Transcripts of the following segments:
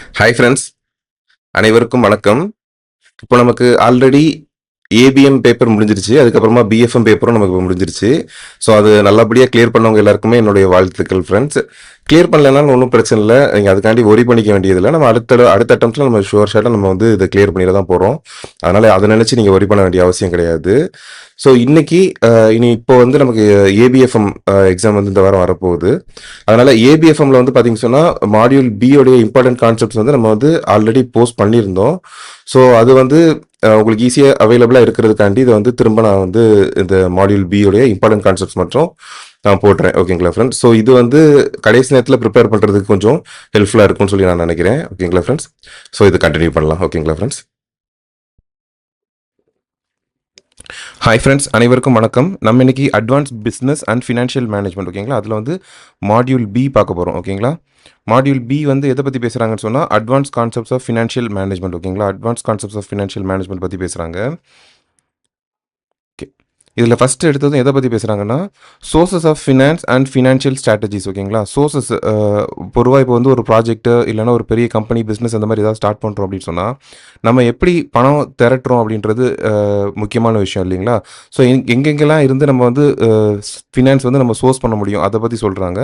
Hi friends, அனைவருக்கும் வணக்கம். இப்போ நமக்கு ஆல்ரெடி ஏபிஎம் பேப்பர் முடிஞ்சிருச்சு. அதுக்கப்புறமா பிஎஃப்எம் பேப்பரும் நமக்கு முடிஞ்சிருச்சு. ஸோ அது நல்லபடியாக கிளியர் பண்ணவங்க எல்லாருக்குமே என்னுடைய வாழ்த்துக்கள் ஃப்ரெண்ட்ஸ். கிளியர் பண்ணலனாலும் ஒன்றும் பிரச்சனை இல்லை. நீங்கள் அதுக்காண்டி ஒரி பண்ணிக்க வேண்டியதில்லை. நம்ம அடுத்த அட்டம்ப்ட்டில் நம்ம ஷுவர் ஷாட்டாக நம்ம வந்து இதை கிளியர் பண்ணிட தான் போகிறோம். அதனால் அதை நினச்சி நீங்கள் ஒரி பண்ண வேண்டிய அவசியம் கிடையாது. ஸோ இன்னைக்கு இனி இப்போ வந்து நமக்கு ஏபிஎஃப்எம் எக்ஸாம் வந்து இந்த வாரம் வரப்போகுது. அதனால் ஏபிஎஃப்எம்ல வந்து பார்த்தீங்கன்னு சொன்னால் மாடியூல் பியோடைய இம்பார்ட்டன்ட் கான்செப்ட்ஸ் வந்து நம்ம வந்து ஆல்ரெடி போஸ்ட் பண்ணியிருந்தோம். ஸோ அது வந்து உங்களுக்கு ஈஸியாக அவைலபிளாக இருக்கிறதுக்காண்டி இதை வந்து திரும்ப நான் வந்து இந்த மாடியூல் பியோடைய இம்பார்ட்டன்ட் கான்செப்ட்ஸ் மட்டும் நான் போட்டுறேன். ஓகேங்களா ஃப்ரெண்ட்ஸ்? ஸோ இது வந்து கடைசி நேரத்தில் ப்ரிப்பேர் பண்ணுறதுக்கு கொஞ்சம் ஹெல்ப்ஃபுல்லாக இருக்கும்னு சொல்லி நான் நினைக்கிறேன். ஓகேங்களா ஃப்ரெண்ட்ஸ்? ஸோ இது கண்டினியூ பண்ணலாம். ஓகேங்களா ஃப்ரெண்ட்ஸ்? ஹாய் ஃப்ரெண்ட்ஸ், அனைவருக்கும் வணக்கம். நம்ம இன்னைக்கு advance business and financial management, ஓகேங்களா, அதில் வந்து மாடியூல் பி பார்க்க போகிறோம். ஓகேங்களா, மாடியூல் பி வந்து எதை பற்றி பேசுகிறாங்கன்னு சொன்னால் advance concepts of financial management. ஓகேங்களா, advance concepts of financial management பற்றி பேசுகிறாங்க. ஓகே, இதில் ஃபஸ்ட்டு எடுத்ததும் எதை பற்றி பேசுகிறாங்கன்னா sources of finance and financial strategies. ஓகேங்களா, சோர்சஸ் பொதுவாக இப்போ வந்து ஒரு ப்ராஜெக்ட்டு இல்லைனா ஒரு பெரிய கம்பெனி பிஸ்னஸ் அந்த மாதிரி ஏதாவது ஸ்டார்ட் பண்ணுறோம் அப்படின்னு சொன்னால் நம்ம எப்படி பணம் திரட்டுறோம் அப்படின்றது முக்கியமான விஷயம் இல்லைங்களா. ஸோ எங்கெங்கெல்லாம் இருந்து நம்ம வந்து ஃபினான்ஸ் வந்து நம்ம சோர்ஸ் பண்ண முடியும் அதை பற்றி சொல்கிறாங்க.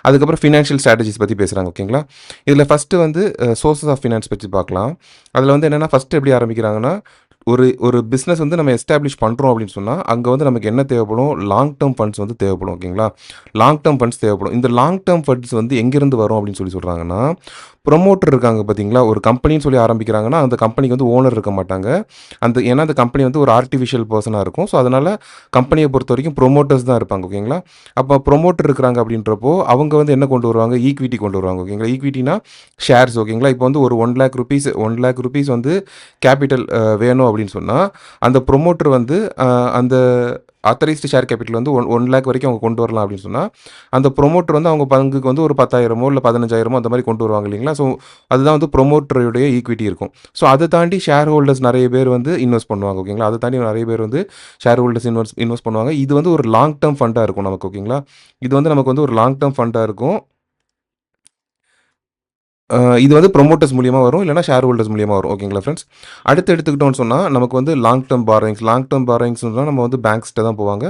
அதுக்கப்புறம் ஃபினான்ஷியல் ஸ்ட்ராட்டஜிஸ் பற்றி பேசுகிறாங்க. ஓகேங்களா, இதில் ஃபஸ்ட்டு வந்து சோர்சஸ் ஆஃப் ஃபினான்ஸ் பற்றி பார்க்கலாம். அதில் வந்து என்னென்னா ஃபஸ்ட்டு எப்படி ஆரம்பிக்கிறாங்கன்னா ஒரு பிஸ்னஸ் வந்து நம்ம எஸ்டாப்ளிஷ் பண்ணுறோம் அப்படின்னு சொன்னால் அங்கே வந்து நமக்கு என்ன தேவைப்படும், லாங் டேர்ம் ஃபண்ட்ஸ் வந்து தேவைப்படும். ஓகேங்களா, லாங் டேர்ம் ஃபண்ட்ஸ் தேவைப்படும். இந்த லாங் டேர்ம் ஃபண்ட்ஸ் வந்து எங்கேருந்து வரும் அப்படின்னு சொல்கிறாங்கன்னா ப்ரொமோட்டர் இருக்காங்க பார்த்தீங்களா. ஒரு கம்பெனின்னு சொல்லி ஆரம்பிக்கிறாங்கன்னா அந்த கம்பெனிக்கு வந்து ஓனர் இருக்க மாட்டாங்க. ஏன்னா அந்த கம்பெனி வந்து ஒரு ஆர்டிஃபிஷியல் பர்சனாக இருக்கும். ஸோ அதனால் கம்பெனியை பொறுத்த வரைக்கும் ப்ரொமோட்டர்ஸ் தான் இருப்பாங்க. ஓகேங்களா, அப்போ ப்ரொமோட்டர் இருக்கிறாங்க அப்படின்றப்போ அவங்க வந்து என்ன கொண்டு வருவாங்க, ஈக்விட்டி கொண்டு வருவாங்க. ஓகேங்களா, ஈக்விட்டினா ஷேர்ஸ். ஓகேங்களா, இப்போ வந்து ஒரு 1,00,000 வந்து கேபிட்டல் வேணும் அப்படின்னு சொன்னால் அந்த ப்ரொமோட்டர் வந்து அந்த ஆத்தரைஸ்டு ஷேர் கேபிட்டல் வந்து 1 lakh வரைக்கும் அவங்க கொண்டு வரலாம் அப்படின்னு சொன்னால் அந்த ப்ரொமோட்டர் வந்து அவங்க பங்குக்கு வந்து ஒரு 10,000 இல்லை 15,000 அந்த மாதிரி கொண்டு வருவாங்க இல்லைங்களா. ஸோ அதுதான் வந்து ப்ரொமோட்டருடைய ஈக்விட்டி இருக்கும். ஸோ அதை தாண்டி ஷேர் ஹோல்டர்ஸ் நிறைய பேர் வந்து இன்வெஸ்ட் பண்ணுவாங்க. ஓகேங்களா, அதை தாண்டி நிறைய பேர் வந்து ஷேர் ஹோல்டர்ஸ் இன்வெஸ்ட் பண்ணுவாங்க. இது வந்து ஒரு லாங் டேர்ம் ஃபண்டாக இருக்கும் நமக்கு. ஓகேங்களா, இது வந்து நமக்கு வந்து ஒரு லாங் டேர்ம் ஃபண்டாக இருக்கும். இது வந்து ப்ரொமோட்டர்ஸ் மூலியமா வரும், இல்லைனா ஷேர் ஹோல்டர்ஸ் மூலியமா வரும். ஓகேங்களா ஃப்ரெண்ட்ஸ், அடுத்து எடுத்துக்கிட்டோம்னு சொன்னால் நமக்கு வந்து லாங் டேர்ம் பாரோயிங்ஸ்னால் நம்ம வந்து பேங்க்ஸ்கிட்ட தான் போவாங்க.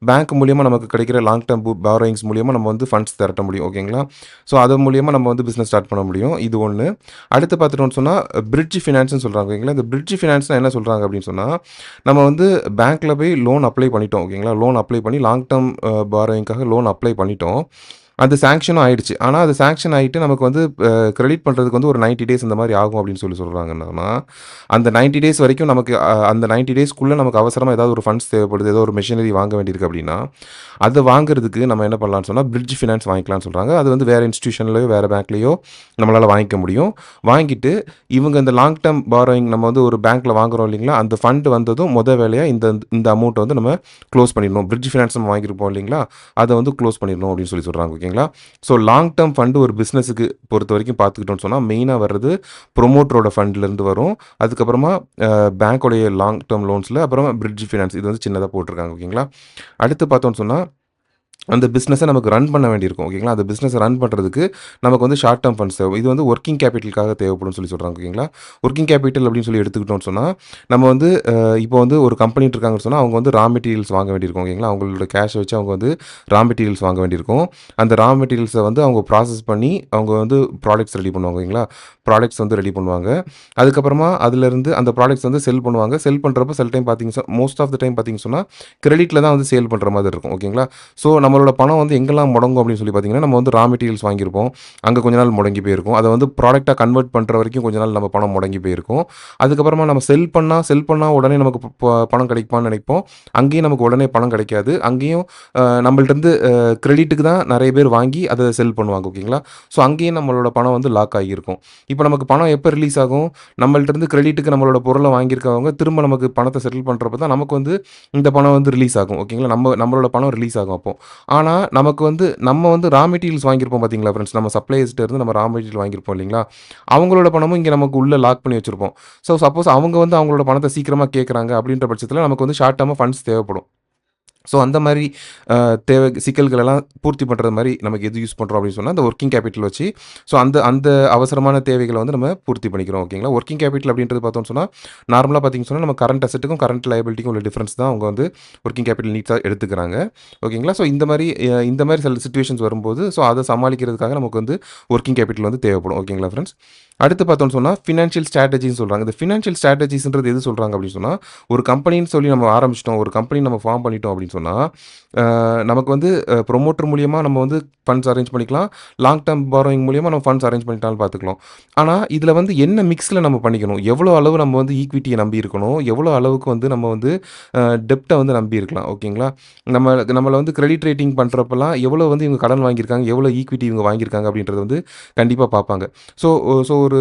பேங்க் மூலியமாக நமக்கு கிடைக்கிற லாங் டேர்ம் பாரோயிங்ஸ் மூலியமாக நம்ம வந்து ஃபண்ட்ஸ் திரட்ட முடியும். ஓகேங்களா, ஸோ அது மூலியமாக நம்ம வந்து பிஸ்னஸ் ஸ்டார்ட் பண்ண முடியும். இது ஒன்று. அடுத்து பார்த்துட்டோம்னு சொன்னால் பிரிட்ஜ் ஃபினான்ஸ்னு சொல்கிறாங்க. ஓகேங்களா, இந்த பிரிட்ஜ் ஃபினான்ஸ்னால் என்ன சொல்கிறாங்க அப்படின்னு சொன்னால் நம்ம வந்து பேங்க்கில் போய் லோன் அப்ளை பண்ணிட்டோம். ஓகேங்களா, லோன் அப்ளை பண்ணி லாங் டேர்ம் பாரோயிங்காக லோன் அப்ளை பண்ணிட்டோம். அது சாங்ஷனும் ஆயிடுச்சு. ஆனால் அது சாங்ஷன் ஆகிட்டு நமக்கு வந்து கிரெடிட் பண்ணுறதுக்கு வந்து ஒரு 90 days இந்த மாதிரி ஆகும் அப்படின்னு சொல்கிறாங்கன்னா அந்த 90 days வரைக்கும் நமக்கு அந்த 90 daysக்குள்ளே நமக்கு அவசரமாக ஏதாவது ஒரு ஃபண்ட்ஸ் தேவைப்படுது, ஏதோ ஒரு மெஷினரி வாங்க வேண்டியிருக்கு அப்படின்னா அதை வாங்குறதுக்கு நம்ம என்ன பண்ணலாம்னு சொன்னால் பிரிட்ஜ் ஃபினான்ஸ் வாங்கிக்கலாம்னு சொல்கிறாங்க. அது வந்து வேறு இன்ஸ்டியூஷன்லையோ வேறு பேங்க்லேயோ நம்மளால் வாங்கிக்க முடியும். வாங்கிட்டு இவங்க இந்த லாங் டேர்ம் பாரோயிங் நம்ம வந்து ஒரு பேங்க்கில் வாங்குறோம் இல்லைங்களா, அந்த ஃபண்டு வந்ததும் வேலையாக இந்த அமௌண்ட்டை வந்து நம்ம க்ளோஸ் பண்ணிடணும். பிரிட்ஜ் ஃபினான்ஸ் நம்ம வாங்கியிருப்போம் இல்லைங்களா, அதை வந்து க்ளோஸ் பண்ணிடணும் அப்படின்னு சொல்கிறாங்க. ஓகேங்களா, ஸோ லாங் டேர்ம் ஃபண்டு ஒரு பிஸ்னஸுக்கு பொறுத்த வரைக்கும் பார்த்துக்கிட்டோம்னு சொன்னால் மெயினாக வர்றது ப்ரொமோட்டரோட ஃபண்ட்லேருந்து வரும். அதுக்கப்புறமா பேங்க்கோடைய லாங் டேர்ம் லோன்ஸில், அப்புறமா பிரிட்ஜ் ஃபினான்ஸ் இது வந்து சின்னதாக போட்டிருக்காங்க. ஓகேங்களா, அடுத்து பார்த்தோம்னு சொன்னால் அந்த பிஸ்னஸை நமக்கு ரன் பண்ண வேண்டியிருக்கும். ஓகேங்களா, அந்த பிஸ்னஸை ரன் பண்ணுறதுக்கு நமக்கு வந்து ஷார்ட் டேர்ம் ஃபண்ட்ஸ் தேவை. இது வந்து ஒர்க்கிங் கேபிட்டலுக்காக தேவைப்படும் சொல்கிறாங்க. ஓகேங்களா, ஒர்க்கிங் கேபிட்டல் அப்படின்னு சொல்லி எடுத்துக்கிட்டோம்னு சொன்னால் நம்ம வந்து இப்போ வந்து ஒரு கம்பெனி இருக்காங்கன்னு சொன்னால் அவங்க வந்து ரா மெட்டீரியல்ஸ் வாங்க வேண்டியிருக்கும். ஓகேங்களா, அவங்களோட கேஷை வச்சு அவங்க வந்து ரா மெட்டீரியல்ஸ் வாங்க வேண்டியிருக்கும். அந்த ரா மெட்டீரியல்ஸை வந்து அவங்க ப்ராசஸ் பண்ணி அவங்க வந்து ப்ராடக்ட்ஸ் ரெடி பண்ணுவாங்க. ஓகேங்களா, ப்ராடக்ட்ஸ் வந்து ரெடி பண்ணுவாங்க. அதுக்கப்புறமா அதிலிருந்து அந்த ப்ராடக்ட்ஸ் வந்து செல் பண்ணுவாங்க. செல் பண்ணுறப்போ சில டைம் பார்த்தீங்கன்னா மோஸ்ட் ஆஃப் த டைம் பார்த்தீங்கன்னு சொன்னால் கிரெடிட்டில் தான் வந்து சேல் பண்ணுற மாதிரி இருக்கும். ஓகேங்களா, ஸோ நம்மளோட பணம் வந்து எங்கெல்லாம் முடங்கும் அப்படின்னு சொல்லி பார்த்தீங்கன்னா நம்ம வந்து ரா மெட்டீரியல்ஸ் வாங்கியிருப்போம், அங்கே கொஞ்ச நாள் முடங்கி போயிருக்கும். அதை வந்து ப்ராடக்டாக கன்வெர்ட் பண்ணுற வரைக்கும் கொஞ்ச நாள் நம்ம பணம் முடங்கி போயிருக்கும். அதுக்கப்புறமா நம்ம செல் பண்ணால் உடனே நமக்கு பணம் கிடைக்குமான்னு நினைப்போம். அங்கேயும் நமக்கு உடனே பணம் கிடைக்காது. அங்கேயும் நம்மள்ட்டேருந்து கிரெடிட்டுக்கு தான் நிறைய பேர் வாங்கி அதை செல் பண்ணுவாங்க. ஓகேங்களா, ஸோ அங்கேயும் நம்மளோட பணம் வந்து லாக் ஆகியிருக்கும். இப்போ நமக்கு பணம் எப்போ ரிலீஸ் ஆகும், நம்மள்ட்டேருந்து கிரெடிட்டுக்கு நம்மளோட பொருளை வாங்கியிருக்கவங்க திரும்ப நமக்கு பணத்தை செட்டில் பண்ணுறப்ப தான் நமக்கு வந்து இந்த பணம் வந்து ரிலீஸ் ஆகும். ஓகேங்களா, நம்மளோட பணம் ரிலீஸ் ஆகும். அப்போ ஆனால் நமக்கு வந்து நம்ம வந்து ரா மெட்டீரியல்ஸ் வாங்கியிருப்போம் பார்த்தீங்களா ஃப்ரெண்ட்ஸ், நம்ம சப்ளையர்ஸ்ட்ட இருந்து நம்ம ரா மெட்டீரியல் வாங்கியிருப்போம் இல்லைங்களா, அவங்களோட பணமும் இங்கே நமக்கு உள்ளே லாக் பண்ணி வச்சுருப்போம். ஸோ சப்போஸ் அவங்க வந்து அவங்களோட பணத்தை சீக்கிரமாக கேட்குறாங்க அப்படின்ற பட்சத்தில் நமக்கு வந்து ஷார்ட் டேர்மாக ஃபண்ட்ஸ் தேவைப்படும். ஸோ அந்த மாரி தேவை சிக்கல்களெல்லாம் பூர்த்தி பண்றது மாரி நமக்கு எது யூஸ் பண்றோம் அப்படின்னு சொன்னா, அந்த ஒர்க்கிங் கேபிட்டல் வச்சு, ஸோ அந்த அந்த அவசரமான தேவைகள வந்து நம்ம பூர்த்தி பண்ணிக்கிறோம். ஓகேங்களா. ஒர்க்கிங் கேபிட்டல் அப்படின்றது பார்த்தோம்னு சொன்னா, நார்மலா பார்த்தீங்கன்னு சொன்னா, நம்ம கரண்ட் அசெட்டுக்கும், கரண்ட் லயபிலிட்டிக்கும் உள்ள டிஃபரன்ஸ் தான் அவங்க வந்து ஒர்க்கிங் கேபிட்டல் நீட்ஸா எடுத்துக்கிறாங்க. ஓகேங்களா. ஸோ இந்த மாரி சில சிச்சுவேஷன்ஸ் வரும்போது, ஸோ அத சமாளிக்கிறதுக்காக நமக்கு வந்து ஒர்க்கிங் கேபிட்டல் வந்து தேவைப்படும். ஓகேங்களா ஃபிரெண்ட்ஸ். அடுத்து பார்த்தோம்னு சொன்னா, ஃபினான்ஷியல் ஸ்ட்ராட்டஜின்னு சொல்றாங்க. இந்த ஃபினான்ஷியல் ஸ்ட்ராட்டஜிஸ்ன்றது எது சொல்றாங்க அப்படின்னு சொன்னா, ஒரு கம்பெனின்னு சொல்லி நம்ம ஆரம்பிச்சுட்டோம். ஒரு கம்பெனி நம்ம ஃபார்ம் பண்ணிட்டோம் அப்படின்னு சொன்னா, நமக்கு வந்து ப்ரொமோட்டர் மூலியமா நம்ம வந்து ஃபண்ட்ஸ் அரேஞ்ச் பண்ணிக்கலாம். லாங் டெர்ம் பாரோயிங் மூலியமா நம்ம ஃபண்ட்ஸ் அரேஞ்ச் பண்ணிட்டாலும் பார்த்துக்கலாம். ஆனா, இதில வந்து என்ன மிக்ஸ்ல நம்ம பண்ணிக்கணும்? எவ்வளோ அளவு நம்ம வந்து ஈக்விட்டிய நம்பி இருக்கணும்? எவ்வளோ அளவுக்கு வந்து நம்ம வந்து டெப்ட்ட வந்து நம்பி இருக்கலாம். ஓகேங்களா. நம்மள வந்து கிரெடிட் ரேட்டிங் பண்றப்பலாம் எவ்வளோ வந்து இவங்க கடன் வாங்கியிருக்காங்க? எவ்வளோ ஈக்விட்டி இவங்க வாங்கியிருக்காங்க? அப்படின்றத வந்து கண்டிப்பா பார்ப்பாங்க. ஸோ ஸோ ஒரு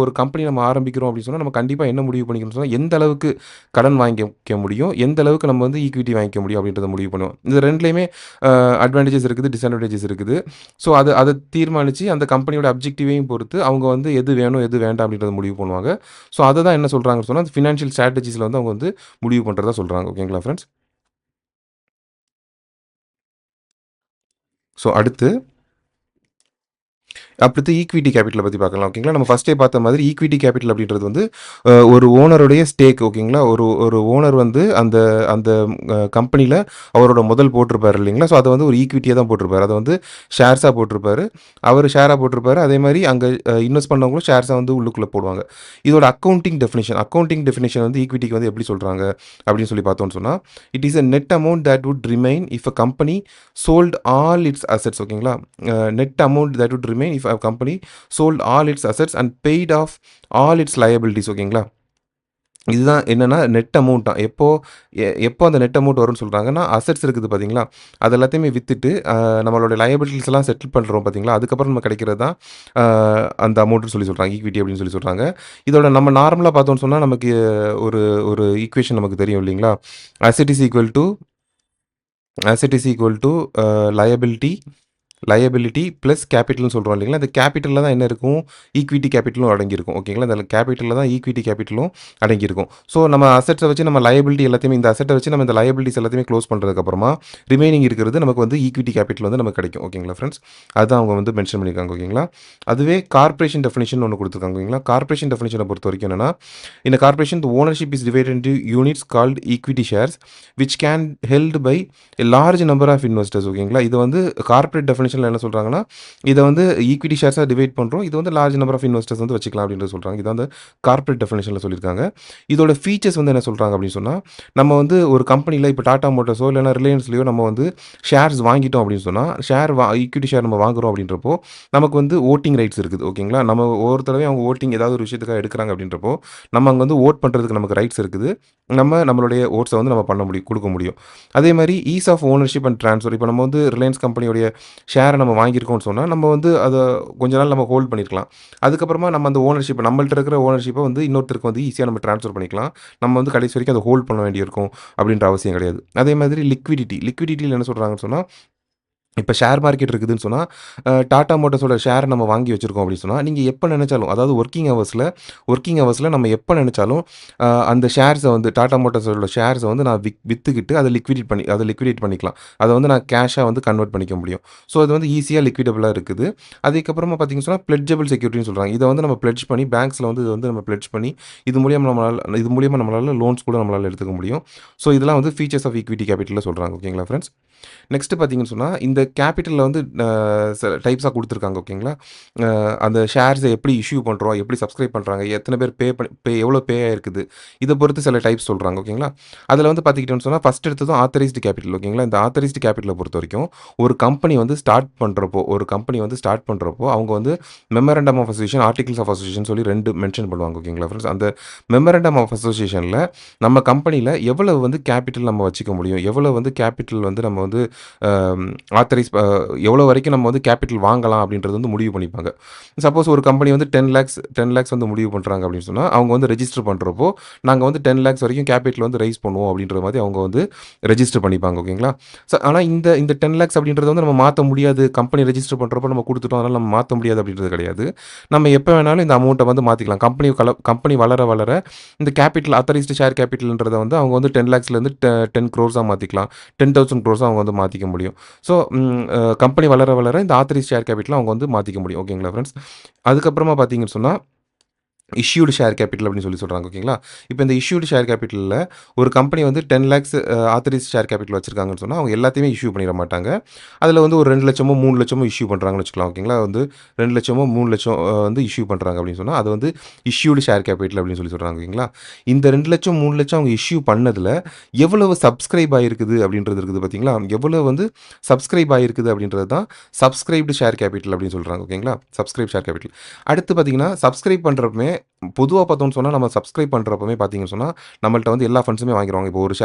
ஒரு கம்பெனி நம்ம ஆரம்பிக்கிறோம் அப்படின்னு சொன்னா, நம்ம கண்டிப்பா என்ன முடிவு பண்ணிக்கணும்னு சொன்னா, எந்த அளவுக்கு கடன் வாங்கிக்க முடியும்? எந்த அளவுக்கு நம்ம வந்து ஈக்விட்டி வாங்கிக்க முடியும்? அப்படின்றத முடிவு பண்ணுவோம். இது 2லயுமே அட்வான்டேஜஸ் இருக்குது, டிஸ்அட்வான்டேஜஸ் இருக்குது. ஸோ அத தீர்மானிச்சு அந்த கம்பெனியோட அப்ஜெக்டிவையும் பொறுத்து அவங்க வந்து எது வேணும், எது வேண்டாம் அப்படின்றத முடிவு பண்ணுவாங்க. ஸோ அத தான் என்ன சொல்றாங்கன்னு சொன்னா, ஃபினான்ஷியல் ஸ்ட்ராட்டஜிஸ்ல வந்து அவங்க வந்து முடிவு பண்றதா சொல்றாங்க. ஓகேங்களா ஃபிரெண்ட்ஸ். ஸோ அடுத்து அடுத்து ஈக்விட்டி கேபிட்டல பத்தி பார்க்கலாம். ஓகேங்களா. நம்ம ஃபர்ஸ்ட்டே பார்த்த மாதிரி ஈக்விட்டி கேபிட்டல் அப்படின்றது வந்து ஒரு ஓனருடைய ஸ்டேக். ஓகேங்களா. ஒரு ஒரு ஓனர் வந்து அந்த அந்த கம்பெனில அவரோட முதல் போட்டிருப்பாரு இல்லைங்களா. ஸோ அத வந்து ஒரு ஈக்விட்டியா தான் போட்டிருப்பாரு. அத வந்து ஷேர்ஸா போட்டிருப்பாரு. அவரு ஷேரா போட்டிருப்பாரு. அதே மாரி அங்க இன்வெஸ்ட் பண்ணவங்களும் ஷேர்ஸா வந்து உள்ளுக்குள்ள போடுவாங்க. இதோட அக்கவுண்டிங் டெஃபினிஷன் வந்து ஈக்விட்டிக்கு வந்து எப்படி சொல்றாங்க அப்படின்னு சொல்லி பார்த்தோம்னு சொன்னா, it is a net amount that would remain if a company sold all its assets. ஓகேங்களா. Net amount that would remain if a company sold all its assets and paid off all its liabilities. ஓகேங்களா. இதுதான் என்னன்னா net amount தான். எப்போ அந்த net amount வரும்னு சொல்றாங்கன்னா, assets இருக்குது பார்த்தீங்களா, அது எல்லாத்தையுமே வித்துட்டு நம்மளோட லயபிலிட்டீஸ் எல்லாம் செட்டில் பண்றோம் பார்த்தீங்களா, அதுக்கப்புறம் நம்ம கிடைக்கிறது தான் அந்த அமௌண்ட்னு சொல்லி சொல்றாங்க. ஈக்விட்டி அப்படின்னு சொல்லி சொல்றாங்க. இதோட நம்ம நார்மலா பார்த்தோம்னு சொன்னா, நமக்கு ஒரு ஒரு ஈக்குவேஷன் நமக்கு தெரியும் இல்லைங்களா? Asset is equal to asset is equal to liability liability plus கேபிட்டல்னு சொல்றோம் இல்லைங்களா? அந்த கேபிட்டல்ல தான் என்ன இருக்கும்? ஈக்விட்டி கேபிட்டலும் அடங்கியிருக்கும். ஓகேங்களா? அந்த கேபிட்டல்ல தான் ஈக்விட்டி கேபிட்டலும் அடங்கியிருக்கும். ஸோ நம்ம அசெட்ஸ வச்சு நம்ம லயபிலிட்டி எல்லாத்தையுமே இந்த அசெட்ட வச்சு நம்ம இந்த லயபிலிட்டிஸ் எல்லாத்தையுமே க்ளோஸ் பண்றதுக்கப்புறமா, ரிமைனிங் இருக்கிறது நமக்கு வந்து ஈக்விட்டி கேபிட்டல் வந்து நமக்கு கிடைக்கும். ஓகேங்களா ஃப்ரெண்ட்ஸ்? அதுதான் அவங்க வந்து மென்ஷன் பண்ணியிருக்காங்க. ஓகேங்களா? அதுவே கார்ப்பரேஷன் டெஃபினிஷன் ஒண்ணு குடுத்துருக்காங்க. ஓகேங்களா? கார்ப்பரேஷன் டெஃபினிஷன பொறுத்தவரைக்கும் என்னன்னா, இந்த corporation the ownership is divided into units called equity shares which can held by a large number of investors. ஓகேங்களா. இது வந்து கார்ப்பரேட் டெஃபினிஷன்ல என்ன சொல்றாங்கன்னா, இத வந்து ஈக்விட்டி ஷேர்ஸா டிவைட் பண்றோம். இது வந்து லார்ஜ் நம்பர் ஆஃப் இன்வெஸ்டர்ஸ் வந்து வச்சுக்கலாம் அப்படின்றது சொல்றாங்க. இதான் வந்து கார்ப்பரேட் டெஃபினிஷன்ல சொல்லியிருக்காங்க. இதோட ஃபீச்சர்ஸ் வந்து என்ன சொல்றாங்க அப்படின்னு சொன்னா, நம்ம வந்து ஒரு கம்பெனில இப்ப டாடா மோட்டார்ஸோ இல்லன்னா ரிலையன்ஸ்லயோ நம்ம வந்து ஷேர்ஸ் வாங்கிட்டோம் அப்படின்னு சொன்னா, ஈக்விட்டி ஷேர் நம்ம வாங்குறோம் அப்படின்றப்போ, நமக்கு வந்து வோட்டிங் ரைட்ஸ் இருக்குது. ஓகேங்களா. நம்ம ஒவ்வொரு தடவையும் அவங்க வோட்டிங் ஏதாவது ஒரு விஷயத்துக்காக எடுக்குறாங்க அப்படின்றப்போ, நம்ம அங்க வந்து வோட் பண்றதுக்கு நமக்கு ரைட்ஸ் இருக்குது. நம்மளுடைய ஓட்ஸ வந்து நம்ம பண்ண முடியும், குடுக்க முடியும். அதே மாரி is of ownership and transfer. இப்ப நம்ம வந்து ரிலையன்ஸ் கம்பெனியோடைய ஷேர நம்ம வாங்கியிருக்கோம்னு சொன்னா, நம்ம வந்து அத கொஞ்ச நாள் நம்ம ஹோல்ட் பண்ணியிருக்கலாம். அதுக்கப்புறமா நம்ம அந்த ஓனர்ஷிப் நம்மள்ட்ட இருக்கிற ஓனர்ஷிப்ப வந்து இன்னொருத்தருக்கு வந்து ஈஸியா நம்ம ட்ரான்ஸ்ஃபர் பண்ணிக்கலாம். நம்ம வந்து கடைசி வரைக்கும் அத ஹோல்ட் பண்ண வேண்டியிருக்கும் அப்படின்ற அவசியம் கிடையாது. அதே மாதிரி லிக்விடிட்டில என்ன சொல்றாங்கன்னு சொன்னா, இப்ப ஷேர் மார்க்கெட் இருக்குதுன்னு சொன்னா, டாடா மோட்டார்ஸோட ஷேர நம்ம வாங்கி வச்சிருக்கோம் அப்படின்னு சொன்னா, நீங்க எப்ப நெனச்சாலும், அதாவது வொர்க்கிங் ஹவர்ஸ்ல நம்ம எப்ப நெனச்சாலும், அந்த ஷேர்ஸ வந்து டாடா மோட்டார்ஸோட ஷேர்ஸ வந்து நான் வித்துக்கிட்டு அத லிக்விடேட் பண்ணிக்கலாம். அத வந்து நான் கேஷா வந்து கன்வெர்ட் பண்ணிக்க முடியும். ஸோ அது வந்து ஈஸியா லிக்விடபிளா இருக்குது. அதுக்கப்புறமா பார்த்தீங்கன்னு சொன்னா, பிளெட்ஜபிள் செக்யூரிட்டின்னு சொல்றாங்க. இத வந்து நம்ம பிளெட்ஜ் பண்ணி பேங்க்ஸ்ல வந்து இத வந்து நம்ம பிளெட்ஜ் பண்ணி, இது மூலியமா நம்மளால லோன்ஸ் கூட நம்மளால எடுத்துக்க முடியும். ஸோ இதெல்லாம் வந்து ஃபீச்சர்ஸ் ஆஃப் ஈக்விட்டி கேபிட்டல்ல சொல்றாங்க. ஓகேங்களா ஃபிரெண்ட்ஸ்? நெக்ஸ்ட் பார்த்தீங்கன்னு சொன்னா, இந்த கேபிட்டல்ல வந்து டைப்ஸா குடுத்துருக்காங்க. ஓகேங்களா. அந்த ஷேர்ஸ எப்படி இஷ்யூ பண்றோம், எப்படி சப்ஸ்கிரைப் பண்றாங்க, எத்தன பேர் எவ்வளோ பே ஆயிருக்குது, இத பொறுத்து சில டைப்ஸ் சொல்றாங்க. ஓகேங்களா. அதில வந்து பார்த்துக்கிட்டோம்னு சொன்னா, ஃபர்ஸ்ட் எடுத்ததும் ஆத்தரைஸ்டு கேபிட்டல். ஓகேங்களா. இந்த ஆத்தரைஸ்டு கேபிட்டல பொறுத்தவரைக்கும், ஒரு கம்பெனி வந்து ஸ்டார்ட் பண்றப்போ, அவங்க வந்து memorandum of association, articles of association சொல்லி 2 மென்ஷன் பண்ணுவாங்க. ஓகேங்களா ஃபிரெண்ட்ஸ். அந்த மெமரண்டம் ஆஃப் அசோசியேஷன்ல நம்ம கம்பெனில எவ்வளவு வந்து கேபிட்டல் நம்ம வச்சுக்க முடியும், எவ்வளவு வந்து கேபிட்டல் வந்து நம்ம வந்து ஆத்தரைஸ் எவ்வளோ வரைக்கும் நம்ம வந்து கேப்பிட்டல் வாங்கலாம் அப்படின்றது வந்து முடிவு பண்ணிப்பாங்க. சப்போஸ் ஒரு கம்பெனி வந்து 10,00,000 வந்து முடிவு பண்றாங்க அப்படின்னு சொன்னா, அவங்க வந்து ரெஜிஸ்டர் பண்றப்போ, நாங்க வந்து 10,00,000 வரைக்கும் கேப்பிட்டல் வந்து ரைஸ் பண்ணுவோம் அப்படின்ற மாரி அவங்க வந்து ரெஜிஸ்டர் பண்ணிப்பாங்க. ஓகேங்களா? ஆனா இந்த 10,00,000 அப்படின்றத வந்து நம்ம மாத்த முடியாது. கம்பெனி ரெஜிஸ்டர் பண்றப்போ நம்ம குடுத்துட்டோம். அதனால நம்ம மாத்த முடியாது அப்படின்றது கிடையாது. நம்ம எப்ப வேணாலும் இந்த அமௌண்ட்ட வந்து மாத்திக்கலாம். கம்பெனி வளர வளர இந்த கேப்பிட்டல் ஆத்தரைஸ்டு ஷேர் கேப்பிட்டல்ன்றத வந்து அவங்க வந்து 10,00,000லேருந்து 10 க்ரோர்ஸா மாத்திக்கலாம். 10,000 க்ரோர்ஸா அவங்க வந்து மாத்திக்க முடியும். ஸோ கம்பெனி வளர வளர இந்த ஆத்தரைஸ்டு ஷேர் கேப்பிட்டல அவங்க வந்து மாத்திக்க முடியும். ஓகேங்களா ஃபிரெண்ட்ஸ்? அதுக்கப்புறமா பார்த்தீங்கன்னு சொன்னா இஷ்யூடு ஷேர் கேப்பிட்டல் அப்படின்னு சொல்றாங்க. ஓகேங்களா? இப்ப இந்த இஷ்யூடு ஷேர் கேப்பிட்டல்ல ஒரு கம்பெனி வந்து 10,00,000 ஆத்தரைஸ்ட் ஷேர் கேப்பிட்டல் வச்சிருக்காங்கன்னு சொன்னா, அவங்க எல்லாத்தையுமே இஷ்யூ பண்ணிற மாட்டாங்க. அதுல வந்து ஒரு 2,00,000மோ, 3,00,000மோ இஷ்யூ பண்றாங்கன்னு வச்சுக்கலாம். ஓகேங்களா? வந்து 2,00,000மோ, 3,00,000 வந்து இஷ்யூ பண்றாங்க அப்படின்னு சொன்னா, அது வந்து இஷ்யூடு ஷேர் கேப்பிட்டல் அப்படின்னு சொல்றாங்க. ஓகேங்களா? இந்த 2,00,000, 3,00,000 அவங்க இஷ்யூ பண்ணதுல எவ்வளவு சப்ஸ்கிரைப் ஆயிருக்குது அப்படின்றது இருக்குது பார்த்தீங்களா? எவ்வளவு வந்து சப்ஸ்கிரைப் ஆயிருக்குது அப்படின்றது தான் சப்ஸ்கிரைப்டு ஷேர் கேப்பிட்டல் அப்படின்னு சொல்றாங்க. ஓகேங்களா? Subscribe share capital. அடுத்து பார்த்தீங்கன்னா, சப்ஸ்கிரைப் பண்றப்பமே பொதுவா பார்த்தோம்னு சொன்னா, நம்ம சப்ஸ்கிரைப் பண்றப்பவே பார்த்தீங்கன்னு சொன்னா, நம்மள்ட்ட வந்து எல்லா ஃபண்ட்ஸுமே வாங்கிருவாங்க. இப்போ ஒரு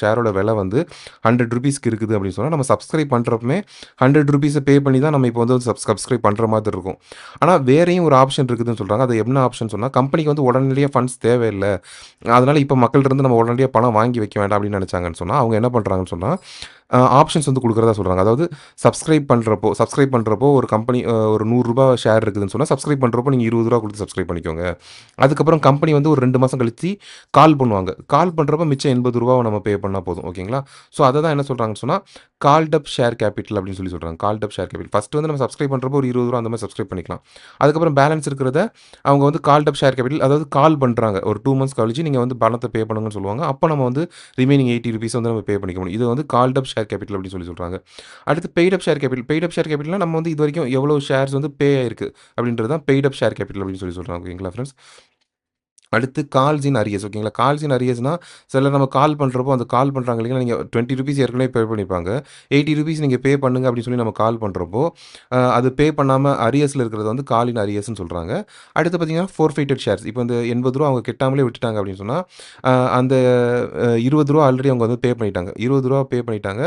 ஷேரோட விலை வந்து ₹100க்கு இருக்குது அப்படின்னு சொன்னா, நம்ம சப்ஸ்கிரைப் பண்றப்பமே ₹100 பே பண்ணி தான் நம்ம இப்போ வந்து சப்ஸ்கிரைப் பண்ற மாதிரி இருக்கும். ஆனா வேறையும் ஒரு ஆப்ஷன் இருக்குதுன்னு சொல்றாங்க. அது என்ன ஆப்ஷன் சொன்னா, கம்பெனிக்கு வந்து உடனடியா ஃபண்ட்ஸ் தேவையில்ல. அதனால இப்ப மக்கள்ட்டருந்து நம்ம உடனடியா பணம் வாங்கி வைக்க வேண்டாம் அப்படின்னு நினைச்சாங்கன்னு சொன்னா, அவங்க என்ன பண்றாங்கன்னு சொன்னா, ஆப்ஷன்ஸ் வந்து குடுக்குறதா சொல்றாங்க. அதாவது சப்ஸ்கிரைப் பண்றப்போ ஒரு கம்பெனி ஒரு ₹100 ஷேர் இருக்குதுன்னு சொன்னா, சப்ஸ்கிரைப் பண்றப்போ நீங்க ₹20 குடுத்து சப்ஸ்கிரைப் பண்ணிக்கோங்க. அதுக்கப்புறம் கம்பெனி வந்து ஒரு 2 மாசம் கழிச்சு கால் பண்ணுவாங்க. கால் பண்றப்ப மிச்சம் ₹80 நம்ம பே பண்ணா போதும். ஓகேங்களா? ஸோ அத தான் என்ன சொல்றாங்கன்னு சொன்னா, கால்ட் அப் ஷேர் கேப்பிட்டல் அப்படின்னு சொல்றாங்க. Called up share capital. First வந்து நம்ம சப்ஸ்கிரைப் பண்றப்போ ஒரு ₹20 அந்த மாரி சப்ஸ்கிரைப் பண்ணிக்கலாம். அதுக்கப்புறம் பேலன்ஸ் இருக்கிறத அவங்க வந்து கால்ட் அப் ஷேர் கேப்பிட்டல் அதாவது கால் பண்றாங்க. ஒரு 2 மந்த்ஸ் கழிச்சு நீங்க வந்து பணத்த பே பண்ணுங்கன்னு சொல்லுவாங்க. அப்ப நம்ம வந்து ரிமைனிங் ₹80 வந்து நம்ம பே பண்ணிக்க முடியும். இது வந்து கால்ட் அப் ஷேர் கேப்பிட்டல் அப்படின்னு சொல்றாங்க. அடுத்து paid up share capital. Paid up share கேப்பிட்டல்னா நம்ம வந்து இதுவரைக்கும் எவ்வளோ ஷேர்ஸ் வந்து பே ஆயிருக்கு அப்படின்றது தான் பெய்ட் அப் ஷேர் கேப்பிட்டல் அப்படின்னு சொல்றாங்க. ஓகேங்களா ஃபிரெண்ட்ஸ்? அடுத்து கால்ஸ் இன் அரியர்ஸ். ஓகேங்களா? கால்ஸ் இன் அரியர்ஸ்னா, சிலர் நம்ம கால் பண்றப்போ, அந்த கால் பண்றாங்க இல்லைங்களா, நீங்க ₹20 ஏற்கனவே பே பண்ணியிருப்பாங்க. ₹80 நீங்க பே பண்ணுங்க அப்படின்னு சொல்லி நம்ம கால் பண்றப்போ, அது பே பண்ணாம அரியர்ஸ்ல இருக்கிறது வந்து கால் இன் அரியர்ஸ்ன்னு சொல்றாங்க. அடுத்து பார்த்தீங்கன்னா, ஃபோர்ஃபெய்ட்டட் ஷேர்ஸ். இப்போ இந்த ₹80 அவங்க கெட்டாமலே விட்டுட்டாங்க அப்படின்னு சொன்னா, அந்த ₹20 ஆல்ரெடி அவங்க வந்து பே பண்ணிட்டாங்க. ₹20 பே பண்ணிட்டாங்க.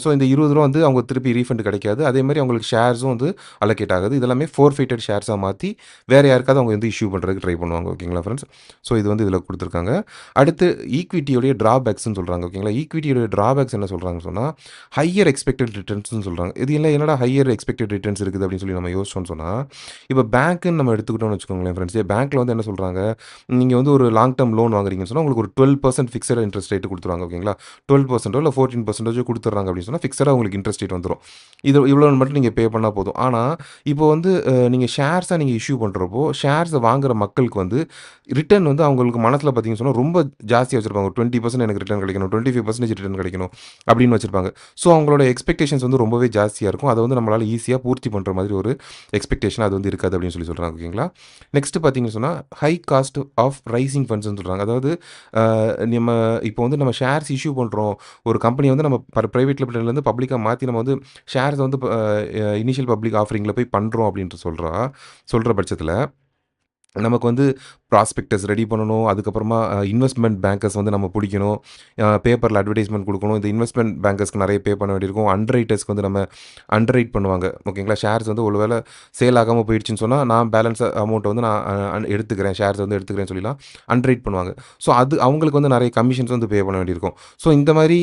ஸோ இந்த ₹20 வந்து அவங்க திருப்பி ரீஃபண்ட் கிடைக்காது. அதேமாரி அவங்களுக்கு ஷேர்ஸும் வந்து அலோகேட் ஆகாது. இதெல்லாமே ஃபோர்ஃபெய்ட்டட் ஷேர்ஸா மாத்தி, வேற யாருக்காவது அவங்க வந்து இஷ்யூ பண்றதுக்கு ட்ரை பண்ணுவாங்க. ஓகேங்களா ஃபிரெண்ட்ஸ்? ஸோ இது வந்து இதில குடுத்துருக்காங்க. அடுத்து ஈக்விட்டியோடைய ட்ராபேக்ஸ்ன்னு சொல்றாங்க. ஓகேங்களா? ஈக்விட்டியோட ட்ராபேக்ஸ் என்ன சொல்றாங்கன்னு சொன்னா, ஹையர் எக்ஸ்பெக்டட் ரிட்டர்ன்ஸ்ன்னு சொல்றாங்க. இது என்னடா ஹையர் எக்ஸ்பெக்டட் ரிட்டர்ன்ஸ் இருக்குது அப்படின்னு சொல்லி நம்ம யோசிச்சோம்னு சொன்னா, இப்ப பேங்க்குன்னு நம்ம எடுத்துக்கிட்டோம்னு வச்சுக்கோங்களேன் ஃபிரெண்ட்ஸ். பேங்க்ல வந்து என்ன சொல்றாங்க, நீங்க வந்து ஒரு லாங் டெர்ம் லோன் வாங்குறீங்கன்னு சொன்னா, உங்களுக்கு ஒரு 12% ஃபிக்ஸட் இன்ட்ரெஸ்ட் ரேட் குடுத்துருவாங்க. ஓகேங்களா? 12% இல்ல 14% குடுத்துடுறாங்க அப்படின்னு சொன்னா, ஃபிக்ஸடா உங்களுக்கு இன்ட்ரெஸ்ட் ரேட் வந்துரும். இது இவ்வளோன்னு மட்டும் நீங்க பே பண்ணா போதும். ஆனா, இப்போ வந்து நீங்க ஷேர்ஸா நீங்க இஷ்யூ பண்றப்போ, ஷேர்ஸ வாங்குற மக்களுக்கு வந்து ரிட்டர்ன் வந்து அவங்களுக்கு மனசுல பார்த்தீங்கன்னு சொன்னா, ரொம்ப ஜாஸ்தியா வச்சிருப்பாங்க. ஒரு 20% எனக்கு ரிட்டர்ன் கிடைக்கணும். 25% ரிட்டர்ன் கிடைக்கணும் அப்படின்னு வச்சிருப்பாங்க. ஸோ அவங்களோட எக்ஸ்பெக்டேஷன்ஸ் வந்து ரொம்பவே ஜாஸ்தியா இருக்கும். அத வந்து நம்மளால ஈஸியா பூர்த்தி பண்ற மாதிரி ஒரு எக்ஸ்பெக்டேஷன் அது வந்து இருக்காது அப்படின்னு சொல்றாங்க. ஓகேங்களா? நெக்ஸ்ட் பார்த்தீங்கன்னு சொன்னா, ஹை காஸ்ட் ஆஃப் ரைசிங் ஃபண்ட்ஸ்ன்னு சொல்றாங்க. அதாவது அ நம்ம இப்போ வந்து நம்ம ஷேர்ஸ் இஷ்யூ பண்றோம். ஒரு கம்பெனி வந்து நம்ம பிரைவேட் லிமிடெட்லேருந்து பப்ளிக்கா மாத்தி நம்ம வந்து ஷேர்ஸ் வந்து இனிஷியல் பப்ளிக் ஆஃபரிங்ல போய் பண்றோம் அப்படின்ட்டு சொல்ற பட்சத்தில நமக்கு வந்து ப்ராஸ்பெக்டஸ் ரெடி பண்ணணும். அதுக்கப்புறமா இன்வெஸ்ட்மென்ட் பேங்கர்ஸ் வந்து நம்ம புடிக்கணும். பேப்பர்ல அட்வர்டைஸ்மென்ட் குடுக்கணும். இந்த இன்வெஸ்ட்மென்ட் பேங்கர்ஸ்க்கு நெறைய பே பண்ண வேண்டியிருக்கும். அண்டர்ரைட்டர்ஸ்க்கு வந்து நம்ம அண்டர்ரைட் பண்ணுவாங்க. ஓகேங்களா? ஷேர்ஸ் வந்து ஒரு வேள சேல் ஆகாம போயிடுச்சுன்னு சொன்னா, நான் பேலன்ஸ் அமௌண்ட்ட வந்து நான் எடுத்துக்கிறேன். ஷேர்ஸ் வந்து எடுத்துக்கிறேன்னு சொல்லிலாம் அண்டர்ரைட் பண்ணுவாங்க. ஸோ அது அவங்களுக்கு வந்து நெறைய கமிஷன்ஸ் வந்து பே பண்ண வேண்டியிருக்கும். ஸோ இந்த மாரி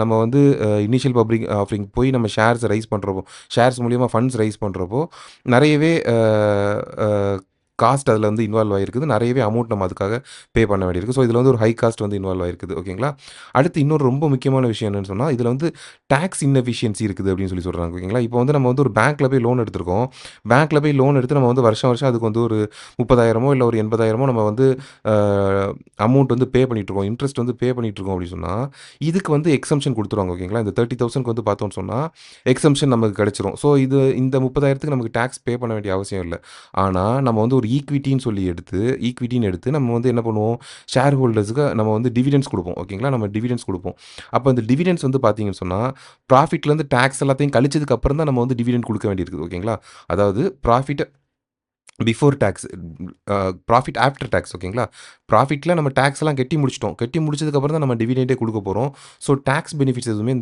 நம்ம வந்து இனிஷியல் பப்ளிக் ஆஃபரிங் போய் நம்ம ஷேர்ஸ் ரைஸ் பண்றப்போ, ஷேர்ஸ் மூலியமா ஃபண்ட்ஸ் ரைஸ் பண்றப்போ, நெறையவே அ காஸ்ட் அதில வந்து இன்வால்வ் ஆகியிருக்குது. நெறையவே அமௌண்ட் நம்ம அதுக்காக பே பண்ண வேண்டியிருக்கு. ஸோ, இதில வந்து ஒரு ஹை காஸ்ட் வந்து இன்வால்வ் ஆகியிருக்குது. ஓகேங்களா? அடுத்து இன்னொரு ரொம்ப முக்கியமான விஷயம் என்னன்னு சொன்னா, இதில வந்து டாக்ஸ் இன்எஃபிஷியன்சி இருக்குது அப்படின்னு சொல்றாங்க. ஓகேங்களா? இப்போ வந்து நம்ம வந்து ஒரு பேங்க்ல போய் லோன் எடுத்திருக்கோம். பேங்க்ல போய் லோன் எடுத்து நம்ம வந்து வருஷம் வருஷம் அதுக்கு வந்து ஒரு 30,000மோ இல்ல ஒரு 80,000மோ நம்ம வந்து அ அமௌண்ட் வந்து பே பண்ணிட்டுருக்கோம். இன்ட்ரெஸ்ட் வந்து பே பண்ணிட்டுருக்கோம் அப்படின்னு சொன்னா, இதுக்கு வந்து எக்சம்ப்ஷன் குடுத்துருவாங்க. ஓகேங்களா? இந்த 30,000க்கு வந்து பார்த்தோம்னு சொன்னா, எக்சம்ப்ஷன் நமக்கு கிடைச்சிரும். ஸோ, இந்த 30,000க்கு நமக்கு டாக்ஸ் பே பண்ண வேண்டிய அவசியம் இல்ல. ஆனா, நம்ம வந்து ஒரு ஈக்விட்டின்னு எடுத்து நம்ம வந்து என்ன பண்ணுவோம், ஷேர் ஹோல்டர்ஸ்க்கு நம்ம வந்து டிவிடெண்ட்ஸ் குடுப்போம். ஓகேங்களா? நம்ம டிவிடெண்ட்ஸ் குடுப்போம். அப்ப அந்த டிவிடெண்ட்ஸ் வந்து பார்த்தீங்கன்னு சொன்னா, ப்ராஃபிட்லேருந்து டாக்ஸ் எல்லாத்தையும் கழிச்சதுக்கு அப்புறம் தான் நம்ம வந்து டிவிடெண்ட் குடுக்க வேண்டியிருக்குது. ஓகேங்களா? அதாவது ப்ராஃபிட்ட before tax profit after tax ஓகேங்களா? ப்ராஃபிட்ல நம்ம டாக்ஸ்லாம் கட்டி முடிச்சுட்டோம். கட்டி முடிச்சதுக்கப்புறம் தான் நம்ம டிவிடெண்டே குடுக்க போறோம். ஸோ டாக்ஸ் பெனிஃபிட்ஸ் எதுவுமே